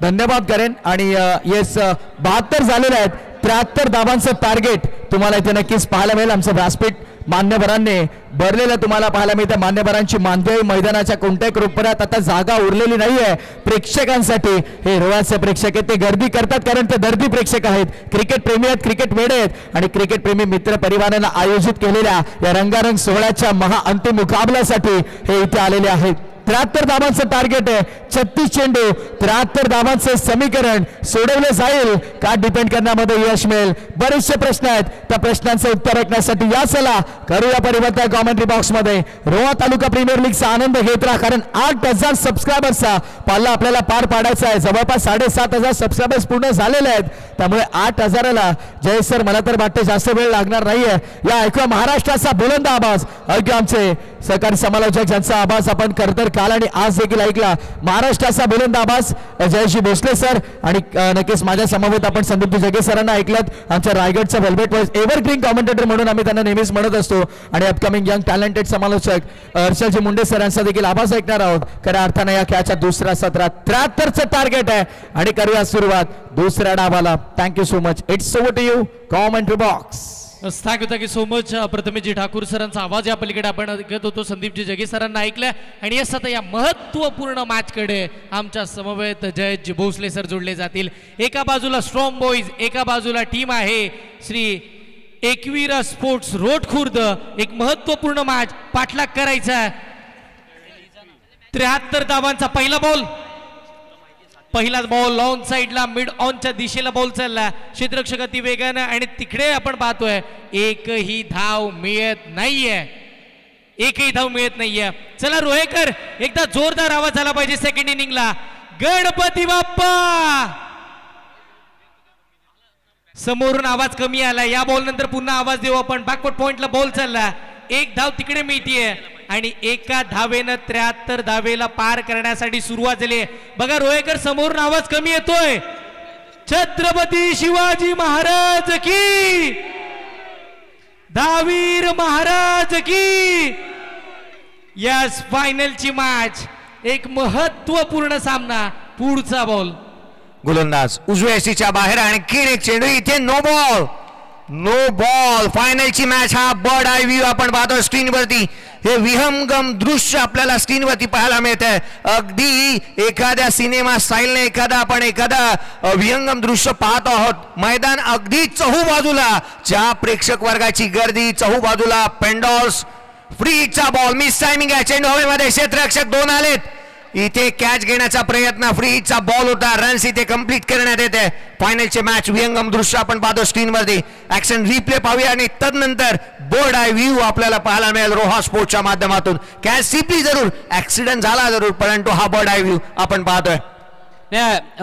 धन्यवाद करेन. आणि येस, 72 झालेले आहेत. 73 धावांचं टार्गेट तुम्हाला इथे नक्कीच पाहायला मिळेल. आमचं व्यासपीठ मान्यवरांनी भरलेलं तुम्हाला पाहायला मिळतं. मान्यवरांची मांदियाळी मैदानाच्या कोणत्याही कोपऱ्यात आता जागा उरलेली नाहीये प्रेक्षकांसाठी. हे रोहाचे प्रेक्षक आहेत, ते गर्दी करतात कारण ते दर्दी प्रेक्षक आहेत, क्रिकेट प्रेमी आहेत, क्रिकेट वेडे आहेत आणि क्रिकेट प्रेमी मित्र परिवारानं आयोजित केलेल्या या रंगारंग सोहळ्याच्या महाअंतिम मुकाबल्यासाठी हे इथे आलेले आहेत. 73 धावांचं टार्गेट आहे, 36 चेंडू, 73 धावांचं समीकरण सोडवले जाईल का डिपेंड करण्यामध्ये यश मिळेल. बरेचसे प्रश्न आहेत, त्या प्रश्नांचं उत्तर ऐकण्यासाठी या चला करूया परिवर्तन कॉमेंट्री बॉक्स मध्ये. रोहा तालुका प्रीमियर लीगचा आनंद घेत राहा, कारण 8000 सबस्क्रायबर्सचा पाल्ला आपल्याला पार पाडायचा आहे. जवळपास 7500 सबस्क्रायबर्स पूर्ण झालेले आहेत, त्यामुळे 8000ला जय सर मला तर वाटते जास्त वेळ लागणार नाहीये. या ऐकूया महाराष्ट्राचा बुलंद आवाज, ऐकूया आमचे सहकारी समालोचक ज्यांचा आवाज आपण खरं तर काल आणि आज देखील ऐकला. महाराष्ट्राचा गोलंदाबाज जयश्री भोसले सर आणि नक्कीच माझ्या समवेत आपण संदीप जगे सरांना ऐकलत आमच्या रायगडचा वेल्वेट वॉइस एव्हरग्रीन कॉमेंटेटर म्हणून आम्ही त्यांना नेहमीच म्हणत असतो आणि अपकमिंग यंग टॅलेंटेड समालोचक हर्षलजी मुंडे सरांचा देखील आवाज ऐकणार आहोत. खऱ्या अर्थाने या खेळाच्या दुसऱ्या सत्रात 73चं टार्गेट आहे आणि करूया सुरुवात दुसऱ्या डावाला. Thank you so much. It's over to you commentary box. Thank you so much. प्रथमेशजी ठाकूर सरांचा आवाज या पलीकडे आपण ऐकत होतो. संदीपजी जगे सरांना ऐकलं आणि यस आता या महत्त्वपूर्ण मॅचकडे आमच्या समवेत जयजी भोसले सर जोडले जातील. एका बाजूला स्ट्रॉंग बॉईज, एका बाजूला टीम आहे श्री एकवीरा स्पोर्ट्स रोड खुर्द. एक महत्त्वपूर्ण मॅच पाठलाग करायचा. 73 धावांचा पहिला बॉल, पहिलाच बॉल ऑन साइडला मिड ऑनच्या दिशेला बॉल चालला. क्षेत्ररक्षक अति वेगानं आणि तिकडे आपण पाहतोय एकही धाव मिळत नाहीये, एकही धाव मिळत नाहीये. चला रोहेकर एकदा जोरदार आवाज झाला पाहिजे सेकंड इनिंगला. गणपती बाप्पा. समोरून आवाज कमी आला. या बॉल नंतर पुन्हा आवाज देऊ आपण. बॅकवर्ड पॉइंटला बॉल चालला. एक धाव तिकडे मिळतीये आणि एका धावेनं 73 धावेला पार करण्यासाठी सुरुवात झाली. बघा रोहेकर समोरून आवाज कमी येतोय. छत्रपती शिवाजी महाराज की, दहावीर महाराज की. यस फायनलची मॅच, एक महत्त्वपूर्ण सामना. पुढचा बॉल गोलंदाज उजव्या एसीच्या बाहेर आणखी एक चेंडू. इथे नो बॉल, नो बॉल. फायनलची मॅच. हा बर्ड आय व्ह्यू आपण पाहतो स्क्रीनवरती. हे विहंगम दृश्य आपल्याला स्क्रीनवरती पाहायला मिळत आहे. अगदी एखाद्या सिनेमा स्टाईलने एखादा विहंगम दृश्य पाहत आहोत. मैदान अगदी चहूबाजूला ज्या प्रेक्षक वर्गाची गर्दी, चहूबाजूला पेंडॉल्स. फ्रीचा बॉल मिस टायमिंग आहे. चेंडू हवेमध्ये, क्षेत्ररक्षक 2 आलेत. इथे कॅच घेण्याचा प्रयत्न, फ्रीचा बॉल होता. रन्स इथे कंप्लीट करण्यात येते. फायनलचे मॅच विहंगम दृश्य आपण पाहतो स्क्रीनवरती. ऍक्शन रिप्ले पाहूया आणि तदनंतर बोर्ड आय व्ह्यू आपल्याला पाहायला मिळेल रोहा स्पोर्ट्सच्या माध्यमातून. कॅच सिपली जरूर, ऍक्सिडेंट झाला जरूर, परंतु हा बोर्ड आय व्ह्यू आपण पाहतोय.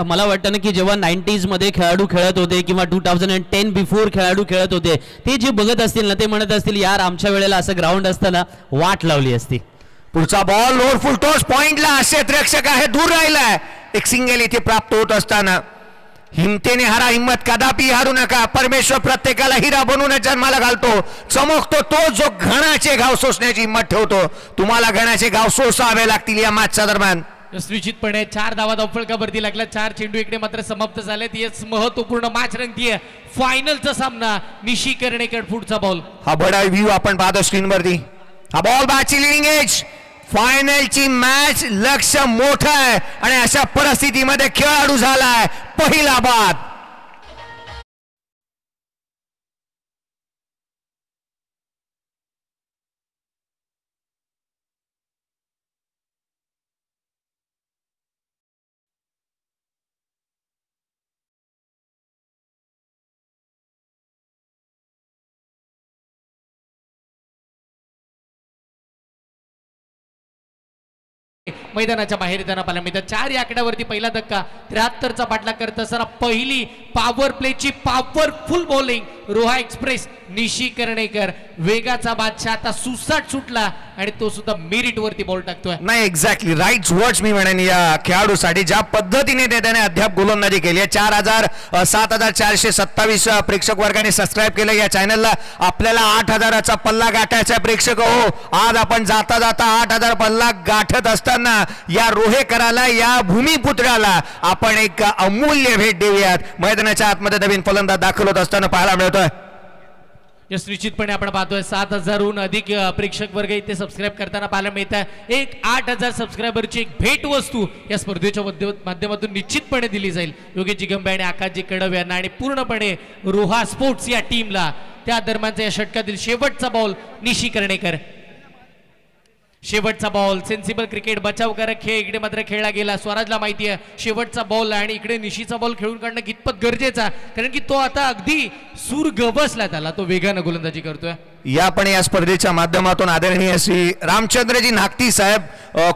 मला वाटतं ना की जेव्हा 90s मध्ये खेळाडू खेळत होते किंवा 2010 बिफोर खेळाडू खेळत होते, ते जे बघत असतील ना ते म्हणत असतील यार आमच्या वेळेला असं ग्राउंड असताना वाट लावली असती. पुढचा बॉल लोअर फुल टॉस पॉइंटला. क्षेत्ररक्षक आहे, दूर राहिलाय. एक सिंगल इथे प्राप्त होत असताना हिमतेने हारा, हिम्मत कदापि हारू नका. परमेश्वर प्रत्येकाला हिरा बनवून जन्माला घालतो. चमकतो तो जो घणाचे घाव सोसण्याची हिम्मत ठेवतो. तुम्हाला घणाचे घाव सोसावे लागतील या मॅचच्या दरम्यान. निश्चितपणे 4 धावा धावफलकावरती लागला. 4 चेंडू इकडे मात्र समाप्त झालेत. यस महत्त्वपूर्ण मॅच रंगतीये. फायनलचा सामना. निशी कर्णेकर पुढचा बॉल. हा बडा व्ह्यू आपण पाहतो स्क्रीनवरती. हा बॉल बॅटची लिडिंग एज. फायनलची मॅच, लक्ष मोठं आहे आणि अशा परिस्थितीमध्ये खेळाडू झालाय पहिला बाद. मैदानाच्या बाहेर येताना पाहायला मिळतात. 4 या आकड्यावरती पहिला धक्का. 73चा पाठलाग करत असताना पहिली पॉवर प्लेची powerful bowling Roha express. Nishi Karnekar वेगाचा बादशाह आता सुसाट सुटला आणि तो सुद्धा मेरिट वरती बॉल टाकतोय. नाही, एक्झॅक्टली राईट वर्ड्स मी म्हणेन या खेळाडूसाठी. ज्या पद्धतीने त्याने अद्याप गोलंदाजी केली आहे. 7427 प्रेक्षक वर्गाने सबस्क्राईब केलं या चॅनलला. आपल्याला 8000चा पल्ला गाठायचा प्रेक्षक हो. आज आपण जाता जाता 8000 पल्ला गाठत असताना या रोहेकराला, या भूमिपुत्राला आपण एक अमूल्य भेट देऊयात. मैदानाच्या आतमध्ये नवीन फलंदाज दाखल होत असताना पाहायला मिळतोय. यस निश्चितपणे आपण पाहतोय 7000हून अधिक प्रेक्षक वर्ग इथे सबस्क्राईब करताना पाहायला मिळत आहे. एक 8000 सबस्क्रायबरची एक भेट वस्तू या स्पर्धेच्या माध्यमातून निश्चितपणे दिली जाईल योगेश जिगंबे आणि आकाशजी कडव यांना आणि पूर्णपणे रोहा स्पोर्ट्स या टीमला. त्या दरम्यानचा या षटकातील शेवटचा बॉल निशी कर्णेकर. शेवटचा बॉल सेन्सिबल क्रिकेट बचावकारक खेळ इकडे मात्र खेळला गेला. स्वराजला माहिती आहे शेवटचा बॉल आणि इकडे निशीचा बॉल खेळून काढणं कितपत गरजेचा, कारण की तो आता अगदी सूर गवसला त्याला, तो वेगानं गोलंदाजी करतोय. या पण या स्पर्धेच्या माध्यमातून आदरणीय श्री रामचंद्रजी नागती साहेब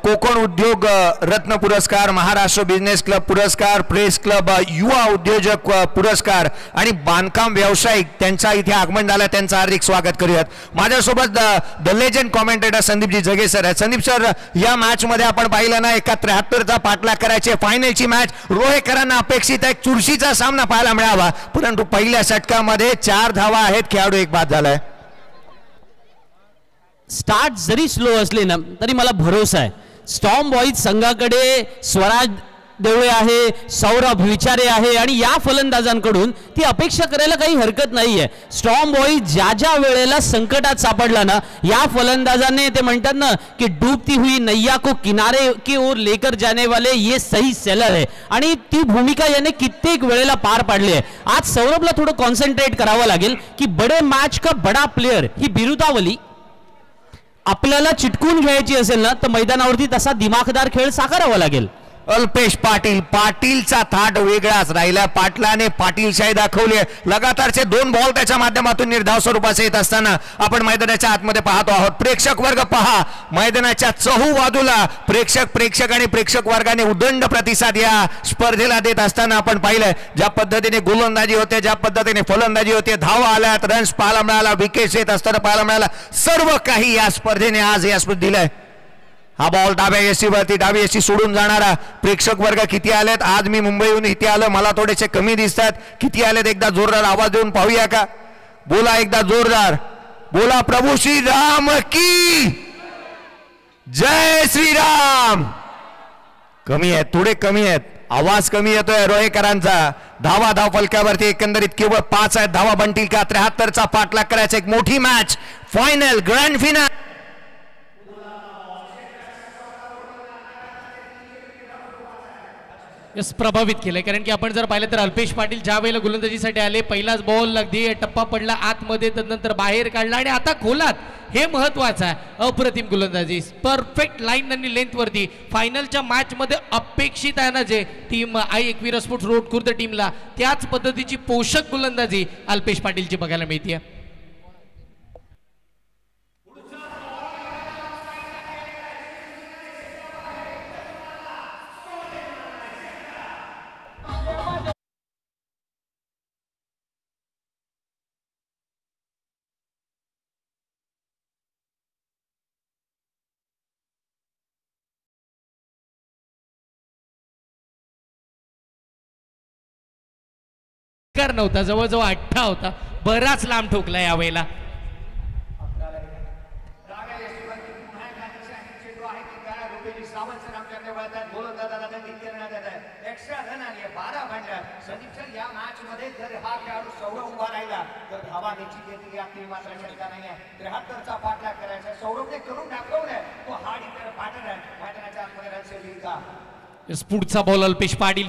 कोकण उद्योग रत्न पुरस्कार, महाराष्ट्र बिझनेस क्लब पुरस्कार, प्रेस क्लब युवा उद्योजक पुरस्कार आणि बांधकाम व्यावसायिक त्यांचा इथे आगमन झालं, त्यांचं हार्दिक स्वागत करूयात। माझ्यासोबत द लेजंड कॉमेंटेटर संदीपजी जगे सर आहेत। संदीप सर, या मॅच मध्ये आपण पाहिलं ना, एका 73चा पाठलाग करायचे, फायनलची मॅच रोहेकरांना अपेक्षित एक चुरशीचा सामना पाहायला मिळावा, परंतु पहिल्या षटकामध्ये 4 धावा आहेत, खेळाडू एक बाद झालाय। स्टार्ट जरी स्लो असले ना तरी मला भरोसा आहे स्टॉर्म बॉईज संघाकडे स्वराज देवळे आहे, सौरभ विचारे आहे आणि या फलंदाजांकडून ती अपेक्षा करायला काही हरकत नाहीये। स्टॉर्म बॉईज ज्या ज्या वेळेला संकटात सापडला ना, या फलंदाजाने ते म्हणतात ना की डूबती हुई नैया को किनारे की ओर लेकर जाने वाले ये सही सेलर है, आणि ती भूमिका याने कित्येक वेळेला पार पाडली आहे। आज सौरभला थोडं कॉन्सन्ट्रेट करावं लागेल की बडे मॅच का बडा प्लेयर ही बिरुदावली आपल्याला चिटकून घ्यायची असेल ना तर मैदानावरती तसा दिमाखदार खेळ साकारावा लागेल। अल्पेश पाटील, पाटीलचा थाट वेगळाच राहिला, पाटलाने पाटीलशाही दाखवली। लगातारचे 2 बॉल त्याच्या माध्यमातून निर्धाव स्वरूपाचे येत असताना आपण मैदानाच्या आतमध्ये पाहतो आहोत। प्रेक्षक वर्ग पहा, मैदानाच्या चहूबाजूला प्रेक्षक आणि प्रेक्षक वर्गाने उदंड प्रतिसाद या स्पर्धेला देत असताना आपण पाहिलं ज्या पद्धतीने गोलंदाजी होते, ज्या पद्धतीने फलंदाजी होते, धावा आल्यात, रन्स पाहायला मिळाला, विकेट्स येत असताना पाहायला मिळाला, सर्व काही या स्पर्धेने आज या स्पर्धेत दिलंय। हा बॉल डाव्या यष्टीवरती, डावी यष्टी सोडून जाणारा प्रेक्षक वर्ग किती आलेत? आज मी मुंबईहून इथे आलो, मला थोडेसे कमी दिसतात, किती आलेत एकदा जोरदार आवाज देऊन पाहूया का? बोला एकदा जोरदार, बोला प्रभू श्री राम की जय श्रीराम। कमी आहेत, थोडे कमी आहेत, आवाज कमी येतोय रोहेकरांचा। धावा धाव फलकावरती एकंदरीत केवळ 5 आहेत, धावा बनतील का? 73चा पाठलाग करायचा, एक मोठी मॅच, फायनल, ग्रँड फिनाल। प्रभावित केलंय, कारण की आपण जर पाहिलं तर अल्पेश पाटील ज्या वेळेला गोलंदाजीसाठी आले, पहिलाच बॉल अगदी टप्पा पडला आतमध्ये, त्यानंतर बाहेर काढला आणि आता खोलात, हे महत्वाचं आहे। अप्रतिम गोलंदाजी, परफेक्ट लाईन आणि लेंथ वरती फायनलच्या मॅच मध्ये अपेक्षित आहे ना, जे team Ekvira sports road Khurd टीमला त्याच पद्धतीची पोषक गोलंदाजी अल्पेश पाटीलची बघायला मिळते। नव्हता, जवळजवळ 18 होता, बराच लांब ठोकला यावेळेला। पुढचा बॉल अल्पेश पाटील,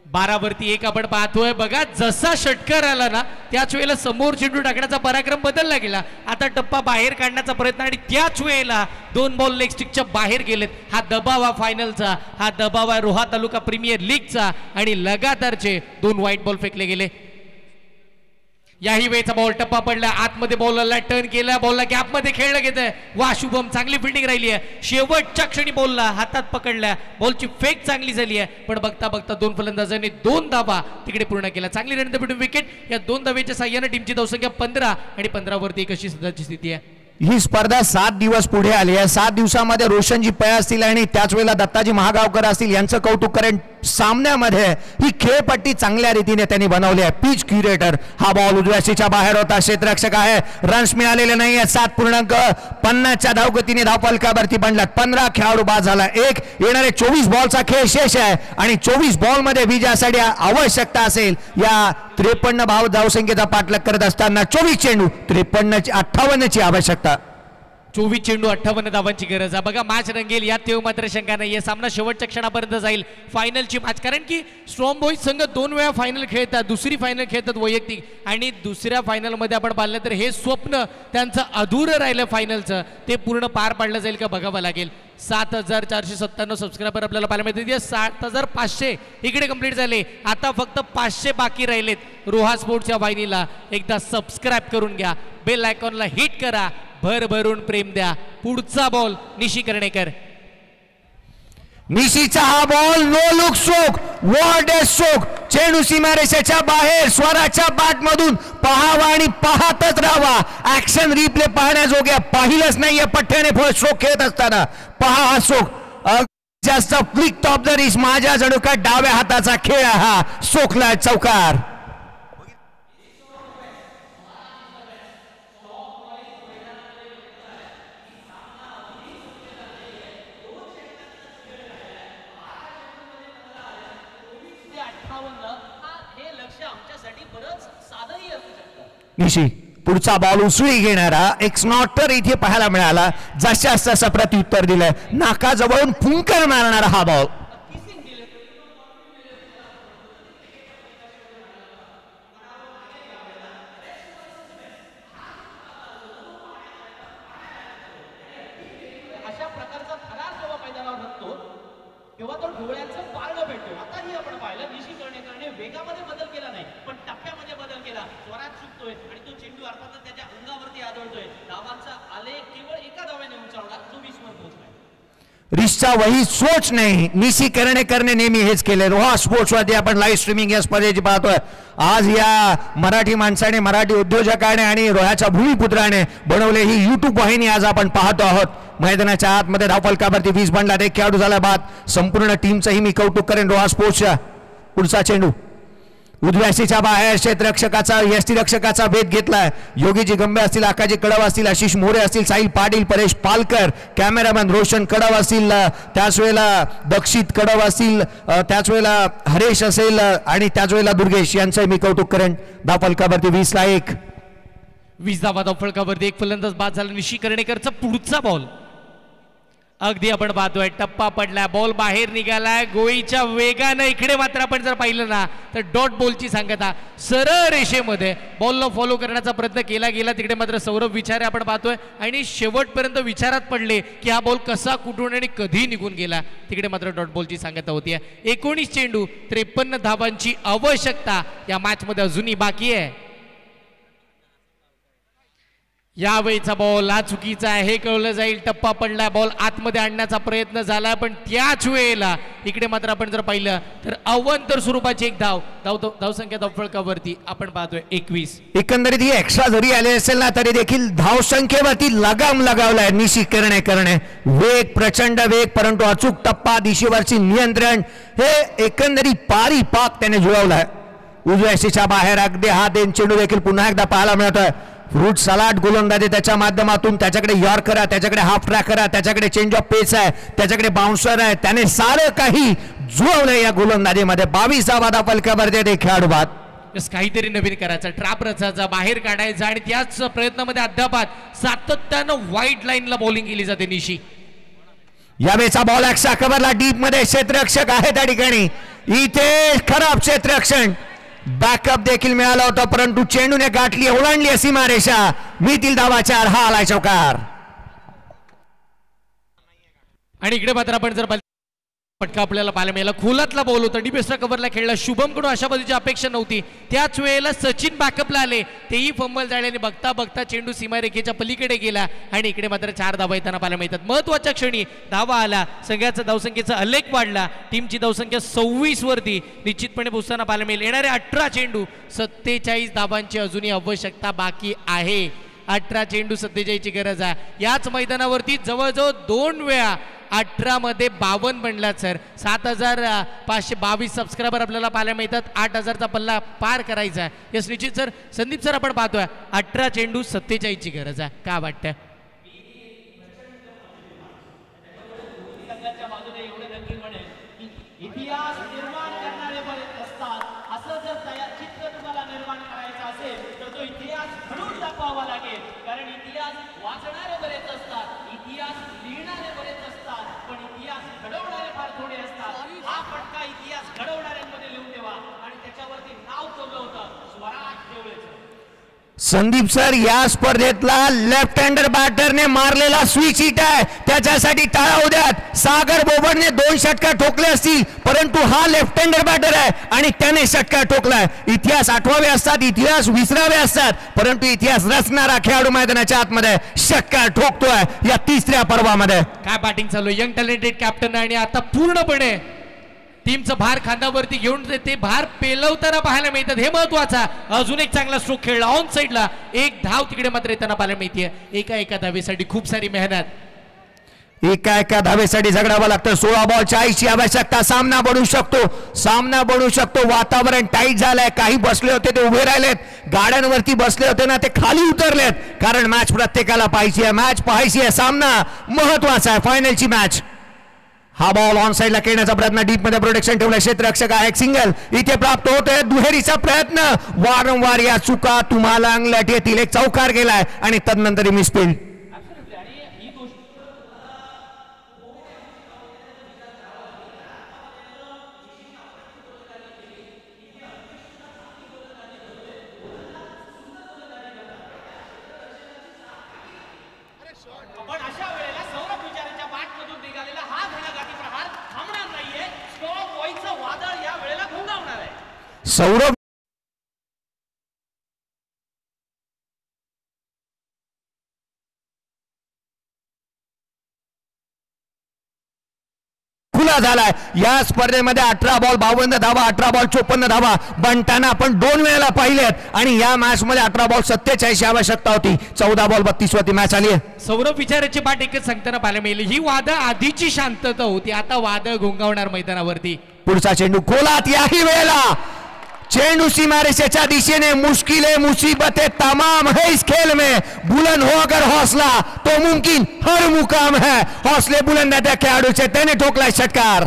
12 वरती 1 आपण पाहतोय। बघा जसा षटकार आला ना त्याच वेळेला समोर चेंडू टाकण्याचा पराक्रम बदलला गेला, आता टप्पा बाहेर काढण्याचा प्रयत्न आणि त्याच वेळेला 2 बॉल लेग स्टिकच्या बाहेर गेलेत। हा दबाव आहे फायनलचा, हा दबाव आहे रोहा तालुका प्रीमियर लीगचा आणि लगातारचे 2 व्हाईट बॉल फेकले गेले। याही वेळेचा बॉल टप्पा पडला, आतमध्ये बॉलला टर्न केला, बॉलला गॅप मध्ये खेळलं घेतंय, वा शुभम, चांगली फिल्डिंग राहिली आहे, शेवटच्या क्षणी बॉलला हातात पकडल्या, बॉलची फेक चांगली झाली आहे, पण बघता बघता 2 फलंदाजांनी 2 धावा तिकडे पूर्ण केला। चांगली रणनीती विकेट, या 2 धावेच्या साह्याने टीमची धावसंख्या 15 आणि 15 वरती 1 अशी सध्याची स्थिती आहे। ही स्पर्धा 7 दिवस पुढे आली आहे। 7 दिवसामध्ये रोशनजी पै असतील आणि त्याच वेळेला दत्ताजी महागावकर असतील, यांचं कौतुक करेन। सामन्यामध्ये ही खेळपट्टी चांगल्या रीतीने त्यांनी बनवली आहे। पिच क्युरेटर, हा बॉल उजव्याशीच्या बाहेर होता, क्षेत्ररक्षक आहे, रन्स मिळालेले नाही आहेत। 7.50च्या धावगतीने धावफलकावरती बनलात, 15 खेळाडू बाद झाला, एक येणारे 24 बॉलचा खेळ शेष आहे आणि 24 बॉल मध्ये विजयासाठी आवश्यकता असेल या 53 धावसंख्येचा पाठलाग करत असताना 24 चेंडू 58ची आवश्यकता। 24 चेंडू 58 धावांची गरज आहे। बघा मॅच रंगेल यात तेव्हा मात्र शंका नाहीये, सामना शेवटच्या क्षणापर्यंत जाईल, फायनलची मॅच। कारण की स्ट्रॉंग बॉईज संघ 2 वेळा फायनल खेळतात, दुसरी फायनल खेळतात वैयक्तिक, आणि दुसऱ्या फायनल मध्ये आपण पाहिलं तर हे स्वप्न त्यांचं अधुरं राहिलं फायनलचं, ते पूर्ण पार पाडलं जाईल का बघावं लागेल। 7497 सबस्क्रायबर आपल्याला पाहायला मिळतील. 7500 इकडे कंप्लीट झाले. आता फक्त 500 बाकी राहिलेत. रोहा स्पोर्ट्सच्या वाहिनीला एकदा सबस्क्राईब करून घ्या, बेल आयकॉनला हिट करा, भरभरून प्रेम द्या. पुढचा बॉल निशी कर्णेकर. निशीचा हा ball no look stroke, ward stroke. चेंडू सीमारेषेच्या बाहेर स्वराच्या बॅट मधून पाहावा आणि पाहतच राहावा. ऍक्शन रिप्ले पाहण्याजोग्या पाहिलंच नाहीये पठ्ठ्याने स्ट्रोक खेळत असताना. पहा हा स्ट्रोक जास्त फ्लिक टॉप द रिस्ट. माझ्या जणू का डाव्या हाताचा खेळ हा. स्ट्रोकला चौकार. निशी पुढचा बॉल उसळी घेणारा एक स्नॉटर इथे पाहायला मिळाला. जशा तसं प्रत्युत्तर दिलंय. नाकाजवळून फुंकर मारणारा हा बॉल. अशा प्रकारचा थरार जेव्हा मैदानावर रंगतो तेव्हा तो डोळ्यांचं पारडं भेटतो. आताही आपण पाहिलं निशी कर्णेकरने वेगामध्ये बदल केला नाही, पण टप्प्यामध्ये बदल केला. स्वरात चुकतोय आणि तो चेंडू अर्थातच त्याच्या अंगावरती आदळतोय. धावांचा आलेख केवळ एका धाव्याने उंचावला, जो 20 वर पोहोचलाय. रिसचा वही सोच नाही. निशी कर्णेकरने नेहमी हेच केले. रोहा स्पोर्ट्स वरती आपण लाईव्ह स्ट्रीमिंग या स्पर्धेची पाहतोय. आज या मराठी माणसाने, मराठी उद्योजकाने आणि रोह्याच्या भूमिपुत्राने बनवले ही YouTube वाहिनी आज आपण पाहतो आहोत. मैदानाच्या आतमध्ये धावफलकावरती 20 बंडला एक खेळाडू झाला बाद. संपूर्ण टीमचंही मी कौतुक करेन रोहा स्पोर्ट्सच्या. पुढचा चेंडू उजव्याशीच्या बाहेर क्षेत्ररक्षकाचा यष्टीरक्षकाचा भेद घेतलाय. योगीजी गंबे असतील, आकाजी कडव असतील, आशिष मोरे असतील, साहिल पाटील, परेश पालकर, कॅमेरामॅन रोशन कडव असतील, त्याच वेळेला दक्षित कडव असतील, त्याच वेळेला हरेश असेल आणि त्याच वेळेला दुर्गेश यांचंही मी कौतुक करेन. धावफलकावरती 20ला 1. 20 धावा धावफलकावरती एक फलंदाज बाद झाला. निशी कर्णेकरचा पुढचा बॉल अगदी आपण पाहतोय. टप्पा पडला, बॉल बाहेर निघालाय गोळीच्या वेगानं. इकडे मात्र आपण जर पाहिलं ना तर डॉट बॉलची सांगता. सरळ रेषेमध्ये बॉलला फॉलो करण्याचा प्रयत्न केला गेला. तिकडे मात्र सौरभ विचारे आपण पाहतोय आणि शेवटपर्यंत विचारात पडले की हा बॉल कसा कुठून आणि कधी निघून गेला. तिकडे मात्र डॉट बॉलची सांगता होती. 19 चेंडू 53 धावांची आवश्यकता या मॅच मध्ये अजूनही बाकी आहे. यावेळीचा बॉल हा चुकीचा आहे हे कळलं जाईल. टप्पा पडला, बॉल आतमध्ये आणण्याचा प्रयत्न झाला, पण त्याच वेळेला इकडे मात्र आपण जर पाहिलं तर अवंतर स्वरूपाची एक धावसंख्या धावफलकावरती आपण पाहतोय 21. एकंदरीत ही एक्स्ट्रा जरी आले असेल ना तरी देखील धावसंख्येवरती लगाम लगावलाय निशी कर्णेकरने. वेग, प्रचंड वेग, परंतु अचूक टप्पा, दिशेवरची नियंत्रण, हे एकंदरीत पारी पाक त्याने जुळवलाय. उजव्याशीच्या बाहेर अगदी हा देन चेंडू देखील पुन्हा एकदा पाहायला मिळतोय. फ्रूट सलाड गोलंदाजी त्याच्या माध्यमातून. त्याच्याकडे यॉर्कर आहे, त्याच्याकडे हाफ ट्रॅकर आहे, त्याच्याकडे चेंज ऑफ पेस आहे, त्याच्याकडे बाउन्सर आहे. त्याने सारं काही जुळवलंय या गोलंदाजीमध्ये. 22 धावा धावफलकावरती ते खेळाडू बाद. काहीतरी नवीन करायचं, ट्रॅप रचायचा, बाहेर काढायचा आणि त्याच प्रयत्नामध्ये अद्यापात सातत्यानं वाईट लाईनला बॉलिंग केली जाते निशी. यावेळेचा बॉल एक्स्ट्रा कव्हरला डीप मध्ये क्षेत्ररक्षक आहे त्या ठिकाणी. इथे खराब क्षेत्ररक्षण. बॅकअप देखील मिळाला होता परंतु चेंडूने गाठली, ओलांडली सीमारेषा. मिळतील धावा 4. हा आलाय चौकार. आणि इकडे मात्र आपण जर फटका आपल्याला पाहायला मिळाला. खोलातला बॉल होता, डीप एक्स्ट्रा कव्हरला खेळला. शुभमकडून अशा बाजूची अपेक्षा नव्हती. त्याच वेळेला सचिन बॅकअपला आले, तेही फंबल झाल्याने बघता बघता चेंडू सीमारेखेच्या पलीकडे गेला आणि इकडे मात्र 4 धावा येताना पाहायला मिळतात. महत्वाच्या क्षणी धावा आला, संघाचा धावसंख्येचा अलेख वाढला. टीमची धावसंख्या 26 वरती निश्चितपणे पोहोचताना पाहायला मिळेल. येणारे 18 चेंडू 47 धावांची अजूनही आवश्यकता बाकी आहे. 18 चेंडू 47ची गरज आहे. याच मैदानावरती जवळजवळ 2 वेळा 18 मध्ये 52 बनलात सर. 7522 सबस्क्रायबर आपल्याला पाहायला मिळतात. 8000चा पल्ला पार करायचा आहे. यस निश्चित सर. संदीप सर आपण पाहतोय 18 चेंडू 47ची गरज आहे. काय वाटतं? इतिहास निर्माण करणारे बरेच असतात. असं जर चित्र तुम्हाला निर्माण करायचं असेल तर तो इतिहास घडवून दाखवावा लागेल. कारण इतिहास वाचणारे बरेच असतात, इतिहास लिहिणारे बरेच असतात, पण इतिहास घडवणारे फार थोडे असतात. हा फटका इतिहास घडवणाऱ्यांमध्ये लिहून ठेवा आणि त्याच्यावरती नाव कोरलं होतं स्वराज देवळेचं. संदीप सर, या स्पर्धेतला लेफ्ट हँडर बॅटरने मारलेला स्विच हिट आहे, त्याच्यासाठी टाळा उद्यात. सागर बोबडने 2 षटकार ठोकले असतील, परंतु हा लेफ्ट हँडर बॅटर आहे आणि त्याने षटकार ठोकलाय. इतिहास आठवावे असतात, इतिहास विसरावे असतात, परंतु इतिहास रचणारा खेळाडू मैदानाच्या आतमध्ये षटकार ठोकतोय या 3ऱ्या पर्वामध्ये. काय बॅटिंग चालू, यंग टॅलेंटेड कॅप्टन आणि आता पूर्णपणे टीमचं भार खांद्यावरती घेऊन ते भार पेलवताना पाहायला मिळतात, हे महत्वाचा. अजून एक चांगला स्ट्रोक खेळला ऑन साइडला, एक धाव तिकडे मात्र येताना पाहायला मिळते. एका धावेसाठी खूप सारी मेहनत, एका धावेसाठी झगडावं लागतं. 16 बॉल 40 ची आवश्यकता. सामना बनू शकतो. वातावरण टाईट झालंय, काही बसले होते ते उभे राहिलेत, गाड्यांवरती बसले होते ना ते खाली उतरलेत, कारण मॅच प्रत्येकाला पाहायची आहे, मॅच पाहायची आहे, सामना महत्वाचा आहे, फायनलची मॅच. हा बॉल ऑन साइडला खेळण्याचा प्रयत्न, डीप मध्ये प्रोटेक्शन ठेवलं, क्षेत्ररक्षक आहे, एक सिंगल इथे प्राप्त होतोय. दुहेरीचा प्रयत्न, वारंवार या चुका तुम्हाला अंगलट येतील. एक चौकार गेलाय आणि तदनंतर मिसफील्ड. सौरभ खुला झालाय. या स्पर्धेमध्ये 18 बॉल 52 धावा, 18 बॉल 54 धावा. बंटाना आपण 2 वेळेला पाहिलेत आणि या मॅच मध्ये 18 बॉल 47 आवश्यकता होती, 14 बॉल 32 वरती मॅच आली आहे. सौरभ विचाराची बाट एकच सांगताना पाहायला मिळेल, ही वादळ आधीची शांतता होती, आता वादळ घोंगावणार मैदानावरती. पुढचा चेंडू खोलात, याही वेळेला चेंडू सीमारेषेच्या दिशेने. मुश्किलें मुसीबतें तमाम है इस खेल में, बुलंद हो अगर हौसला तो मुमकिन हर मुकाम है. हौसले बुलंद आहे त्या खेळाडूचे, त्याने ठोकलाय षटकार.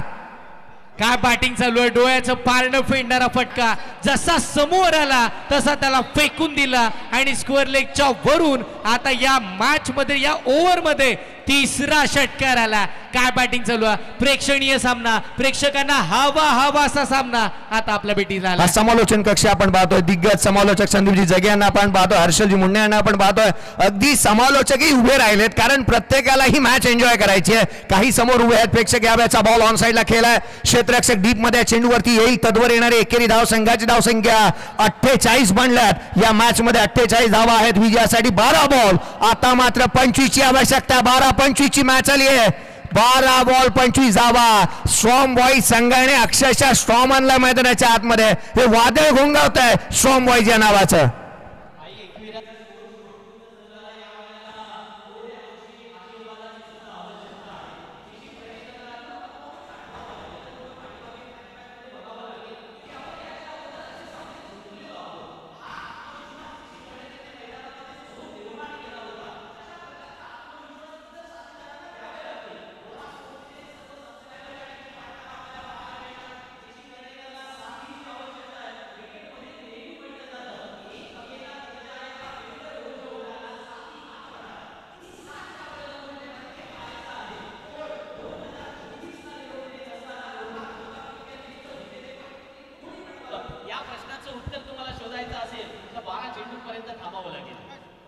काय बॅटिंग चालू आहे, डोळ्याचं पारणं फेडणारा फटका, जसा समोर आला तसा त्याला फेकून दिला आणि स्कोअर लेगच्या वरून आता या मॅच मध्ये, या ओव्हर मध्ये 3रा षटकार आला. काय बॅटिंग चालू आहे, प्रेक्षणीय सामना, प्रेक्षकांना हवा असा सामना आता आपल्या भेटीला आला. समालोचन कक्ष आपण पाहतोय, दिग्गज समालोचक संदीपजी जगे यांना आपण पाहतोय, हर्षलजी मुंडे यांना आपण पाहतोय. अगदी समालोचकही उभे राहिलेत, कारण प्रत्येकाला ही मॅच एन्जॉय करायची आहे. काही समोर उभे आहेत प्रेक्षक. यावेळेचा बॉल ऑन साइडला खेळलाय, क्षेत्ररक्षक डीप मध्ये चेंडूवरती येईल, तद्वर येणारी एकेरी धाव संघाची धावसंख्या 48 बनल्यात. या मॅच मध्ये 48 धावा आहेत विजयासाठी. 12 बॉल, आता मात्र 25 ची आवश्यकता. 12-25 ची मॅच आली आहे. 12 बॉल 25 धावा. स्ट्रॉम बॉईज संघाने अक्षरशः स्ट्रॉम आणला मैदानाच्या आतमध्ये. हे वादळ घोंगावत आहे स्ट्रॉम बॉईज या नावाचं.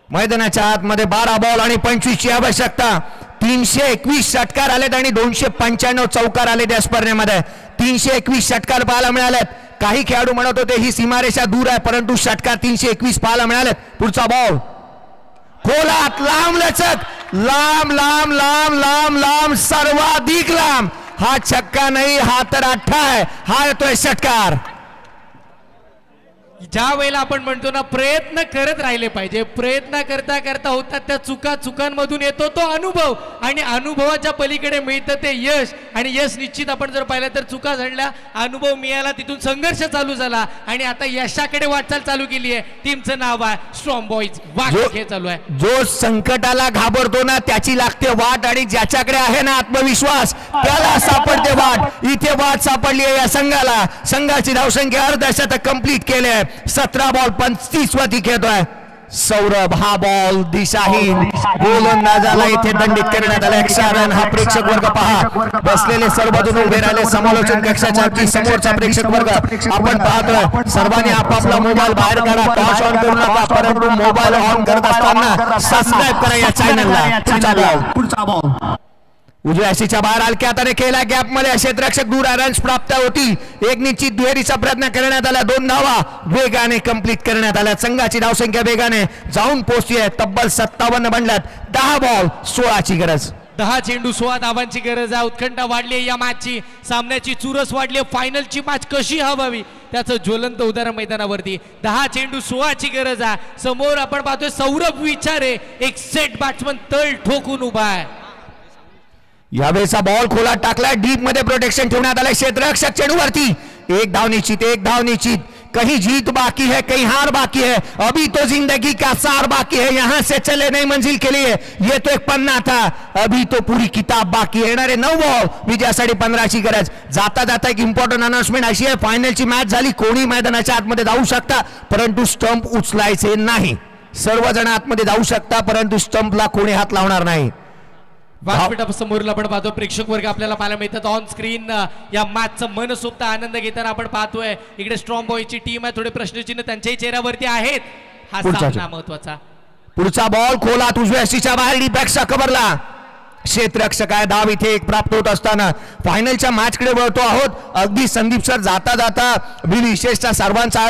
मैदानाच्या आतमध्ये 12 बॉल आणि 25 ची आवश्यकता. 321 षटकार आलेत आणि 295 चौकार आलेत या स्पर्धेमध्ये. 321 षटकार पाहायला मिळालेत. काही खेळाडू म्हणत होते ही सीमारेषा दूर आहे, परंतु षटकार 321 पाहायला मिळालेत. पुढचा बॉल खोलात, लांब लचक, लांब लांब लांब लांब लांब, सर्वाधिक लांब. हा छक्का नाही, हा तर 8 आहे. हा येतोय षटकार. ज्या वेळेला आपण म्हणतो ना प्रयत्न करत राहिले पाहिजे, प्रयत्न करता करता होतात त्या चुकांमधून येतो तो अनुभव, आणि अनुभवाच्या पलीकडे मिळतं ते यश. आणि यश निश्चित आपण जर पाहिलं तर चुका झडल्या, अनुभव मिळाला, तिथून संघर्ष चालू झाला आणि आता यशाकडे वाटचाल चालू केली आहे. टीमचं नाव आहे स्ट्रॉंग बॉईज. हे चालू आहे. जो संकटाला घाबरतो ना त्याची लागते वाट, आणि ज्याच्याकडे आहे ना आत्मविश्वास त्याला सापडते वाट. इथे वाट सापडली आहे या संघाला. संघाची धावसंख्या अर्धशतक कंप्लीट केले. 17 बॉल 35 वरती खेळतोय. सौरभ हा बॉल दिशाहीन गोलंदाजाला इथे दंडित करण्यात आला. 100 रन. हा प्रेक्षक वर्ग पहा, बसलेले सर्वजण उभे राहिले समालोचन कक्षाच्या अगदी समोरचा प्रेक्षक वर्ग आपण पाहतोय. सर्वांनी आपापला मोबाईल बाहेर काढा, टॉर्च ऑन करू नका, परंतु मोबाईल ऑन करत असताना सबस्क्राईब करा या चॅनलला. पुढचा बॉल उजव्या हॅशीच्या बाहेर हलक्या हाताने केला, गॅप मध्ये क्षेत्ररक्षक दूर. रन्स प्राप्त होती. एक निश्चित दुहेरीचा प्रयत्न करण्यात आला. 2 धावा वेगाने कंप्लीट करण्यात आल्या. संघाची धावसंख्या वेगाने जाऊन पोहोचली आहे. तब्बल 57 बनल्यात. 10 बॉल 16ची गरज. 10 चेंडू 16 धावांची गरज आहे. उत्कंठा वाढली आहे या मॅचची, सामन्याची चुरस वाढली आहे. फायनलची मॅच कशी हवावी त्याचं ज्वलंत उदाहरण मैदानावरती. 10 चेंडू 16ची गरज आहे. समोर आपण पाहतोय सौरभ विचारे, एक सेट बॅट्समन तळ ठोकून उभा आहे. यावेळेचा बॉल खोलात टाकलाय. डीप मध्ये प्रोटेक्शन ठेवण्यात आलंय. क्षेत्ररक्षक चेंडूवरती. एक धाव निश्चित. कहीं जीत बाकी है, कहीं हार बाकी है. अभी तो जिंदगी का सार बाकी है. यहां से चले नई मंजिल के लिए. ये तो एक पन्ना था, अभी तो पूरी किताब बाकी है. येणारे 9 बॉल विजयासाठी 15ची गरज. जाता जाता एक इम्पॉर्टंट अनाउन्समेंट अशी आहे, फायनलची मॅच झाली. कोणी मैदानाच्या आतमध्ये जाऊ शकता, परंतु स्टंप उचलायचे नाही. सर्वजण आतमध्ये जाऊ शकता, परंतु स्टंपला कोणी हात लावणार नाही. समोरला आपण पाहतो प्रेक्षक वर्ग आपल्याला पाहायला मिळतात ऑन स्क्रीन. या मॅचचा मनसोक्त आनंद घेताना आपण पाहतोय. इकडे स्ट्रॉंग बॉयची टीम आहे, थोडे प्रश्नचिन्ह त्यांच्याही चेहऱ्यावरती आहेत. हा सामना महत्वाचा. पुढचा बॉल खोलात उजव्या हॅशीच्या बाहेर डीपॅक्सचा कव्हरला. क्षेत्ररक्षक आहे. धाव इथे एक प्राप्त होत असताना फायनलच्या मॅचकडे वळतो आहोत. अगदी संदीप सर जाता जाता मी विशेषतः सर्वांचा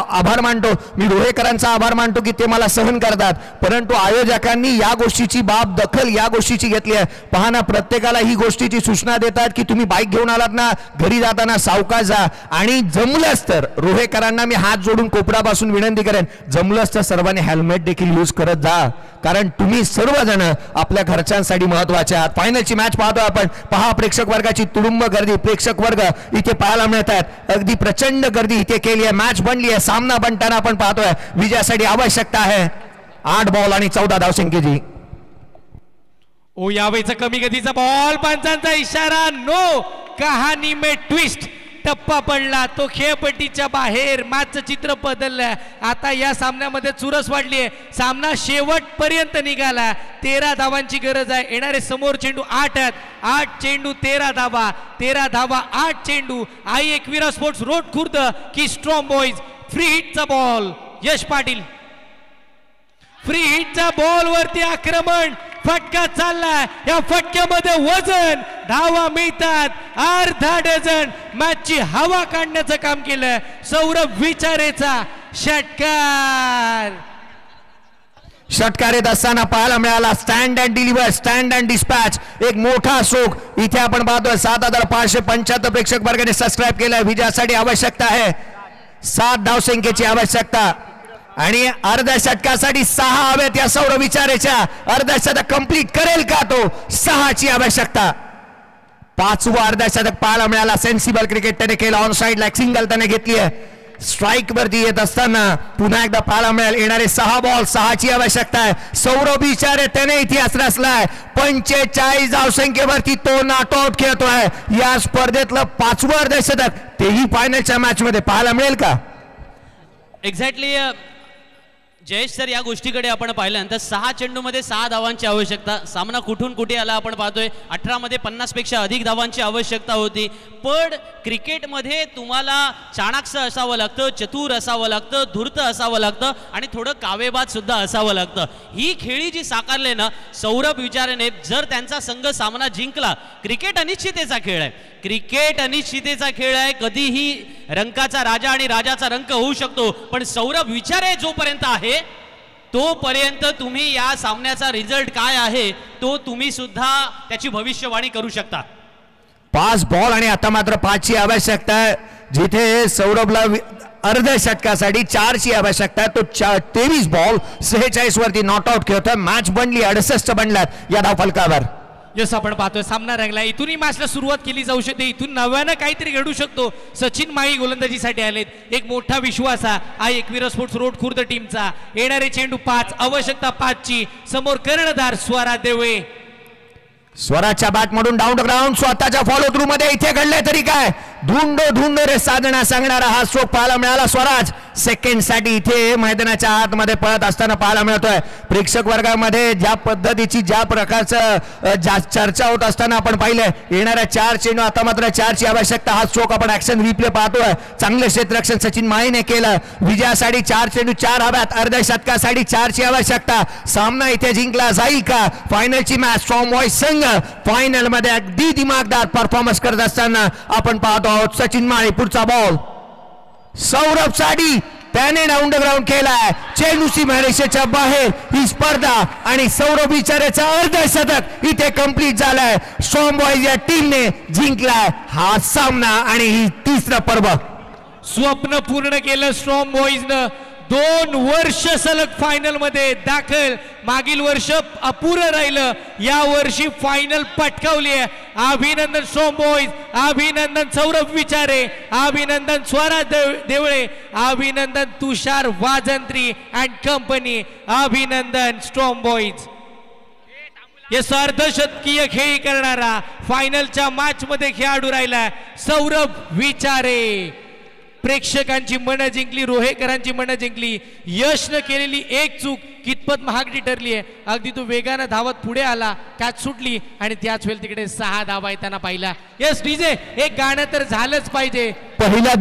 आभार मानतो. मी रोहेकरांचा आभार मानतो की ते मला सहन करतात, परंतु आयोजकांनी या गोष्टीची बाब दखल या गोष्टीची घेतली आहे. पहा ना, प्रत्येकाला ही गोष्टीची सूचना देतात की तुम्ही बाईक घेऊन आलात ना, घरी जाताना सावकाश जा. आणि जमलंच तर रोहेकरांना मी हात जोडून कोपरापासून विनंती करेन, जमलंच तर सर्वांनी हेल्मेट देखील यूज करत जा, कारण तुम्ही सर्वजण आपल्या घरच्यांसाठी महत्वाचे. फायनलची मॅच पाहतो आपण. पहा प्रेक्षक वर्गाची तुडुंब गर्दी. प्रेक्षक वर्ग इथे पाहायला मिळत आहेत. अगदी प्रचंड गर्दी इथे केली आहे. मॅच बनली आहे. सामना बनताना आपण पाहतोय. विजयासाठी आवश्यकता आहे 8 बॉल आणि 14 धावसंख्येची. ओ यावेळीचा कमी गतीचा बॉल, पंचांचा इशारा. नो. कहाणी में ट्विस्ट. टप्पा पडला, तो खेळपट्टीच्या बाहेर. मॅचचं चित्र बदललंय. आता या सामन्यामध्ये चुरस वाढली आहे. सामना शेवटपर्यंत निघाला. 13 धावांची गरज आहे. येणारे समोर चेंडू 8 आहेत. 8 चेंडू 13 धावा. 13 धावा 8 चेंडू. आई एकविरा स्पोर्ट्स रोड खुर्द की स्ट्रॉंग बॉईज. फ्री हिटचा बॉल. यश पाटील. फ्री हिटच्या बॉल वरती आक्रमण. फटका चाललाय. या फटक्यामध्ये वजन. धावा मिळतात. अर्धा डझन. मॅचची हवा काढण्याचं काम केलं सौरभ विचारेचा. षटकार येत असताना पाहायला मिळाला. Stand and deliver, stand and dispatch. एक मोठा शोक इथे आपण पाहतोय. 7575 प्रेक्षक वर्गाने सबस्क्राईब केलंय. विजयासाठी आवश्यकता आहे 7 धावसंख्येची आवश्यकता आणि अर्ध्या षटकासाठी 6 हवेत या सौरभ विचारेच्या. अर्ध्या षटक कंप्लीट करेल का तो? 6ची आवश्यकता. 5वं अर्ध्या षटक पाहायला मिळाला. सेन्सिबल क्रिकेट त्याने केलं. ऑन साइड लाईक सिंगल त्याने घेतली आहे. स्ट्राईक वरती येत असताना पुन्हा एकदा पाहायला मिळेल. येणारे 6 बॉल 6ची आवश्यकता आहे. सौरभ विचारे त्याने इतिहास रचलाय. 45 धावसंख्येवरती तो नॉट आउट खेळतोय. या स्पर्धेतलं 5वं अर्ध्या षटक, तेही फायनलच्या मॅच मध्ये पाहायला मिळेल का? एक्झॅक्टली जयेश सर, या गोष्टीकडे आपण पाहिल्यानंतर 6 चेंडूमध्ये 6 धावांची आवश्यकता. सामना कुठून कुठे आला आपण पाहतोय. 18 मध्ये 50 पेक्षा अधिक धावांची आवश्यकता होती. पण क्रिकेटमध्ये तुम्हाला चाणाक्ष असावं लागतं, चतुर असावं लागतं, धूर्त असावं लागतं आणि थोडं कावेबाज सुद्धा असावं लागतं. ही खेळी जी साकारले ना सौरभ विचारेने, जर त्यांचा संघ सामना जिंकला. क्रिकेट अनिश्चितेचा खेळ आहे. क्रिकेट अनिश्चितेचा खेळ आहे. कधीही रंकाचा राजा आणि राजाचा रंक होऊ शकतो. पण सौरभ विचारे जोपर्यंत आहे तोपर्यंत तुम्ही या सामन्याचा रिझल्ट काय आहे तो तुम्ही सुद्धा त्याची भविष्यवाणी करू शकता. 5 बॉल आणि आता मात्र 5ची आवश्यकता आहे. जिथे सौरभला अर्ध्या षटकासाठी 4ची आवश्यकता आहे. तो 23 बॉल 46 वरती नॉट आउट खेळतोय. मॅच बनली. 68 बनल्यात या धावफलकावर. यस, आपण पाहतोय सामना रंगला. इथूनही मॅचला सुरुवात केली जाऊ शकते. इथून नव्यानं काहीतरी घडू शकतो. सचिन माळी गोलंदाजीसाठी आलेत. एक मोठा विश्वास आहे एकविरा स्पोर्ट्स रोड खुर्द टीमचा. येणारे चेंडू 5, आवश्यकता 5ची. समोर कर्णधार स्वरा देवे. स्वराच्या बॅट मधून डाऊन ग्राउंड स्वतःच्या फॉलो थ्रू मध्ये इथे घडले तरी काय धुंडो धुंडो रे साधना सांगणारा हा स्ट्रोक पाहायला मिळाला. स्वराज सेकंड साठी इथे मैदानाच्या आतमध्ये पळत असताना पाहायला मिळतोय. प्रेक्षक वर्गामध्ये ज्या पद्धतीची ज्या प्रकारचं चर्चा होत असताना आपण पाहिलंय. येणाऱ्या 4 चेंडू आता मात्र 4ची आवश्यकता. हा स्ट्रोक आपण ऍक्शन रिप्ले पाहतोय. चांगले क्षेत्ररक्षण सचिन माळीने केलं. विजयासाठी 4 चेंडू 4 हव्यात. अर्ध्या शतकासाठी 4ची आवश्यकता. सामना इथे जिंकला जाईल का? फायनलची मॅच स्ट्रॉंग बॉयज संघ फायनल मध्ये अगदी दिमागदार परफॉर्मन्स करत असताना आपण पाहतो आहोत. सचिन माळी पुढचा बॉल सौरभ साडी त्याने डाऊन द ग्राउंड केलाय. चेंडू सीमारेषेच्या बाहेर ही स्पर्धा आणि सौरभ विचारेचा अर्धशतक इथे कंप्लीट झालाय. स्ट्रॉंग बॉयज या टीमने जिंकलाय हा सामना आणि ही तिसरं पर्व. स्वप्न पूर्ण केलं स्ट्रॉंग बॉईजनं. 2 वर्ष सलग फायनल मध्ये दाखल. मागील वर्ष अपुरं राहिलं, या वर्षी फायनल पटकावली आहे. अभिनंदन स्ट्रॉंग बॉईज, अभिनंदन सौरभ विचारे, अभिनंदन स्वराज देवळे, अभिनंदन तुषार वाजंत्री अँड कंपनी, अभिनंदन स्ट्रॉंग बॉईज. हे अर्धशतकीय खेळी करणारा फायनलच्या मॅच मध्ये खेळाडू राहिला सौरभ विचारे. प्रेक्षकांची मनं जिंकली, रोहेकरांची मनं जिंकली. यशनं केलेली एक चूक कितपत महागडी ठरली आहे. अगदी तो वेगानं धावत पुढे आला, कॅच सुटली आणि त्याच वेळी तिकडे 6 धावा येताना पाहिला. यस डीजे, एक गाणं तर झालंच पाहिजे. पहिल्या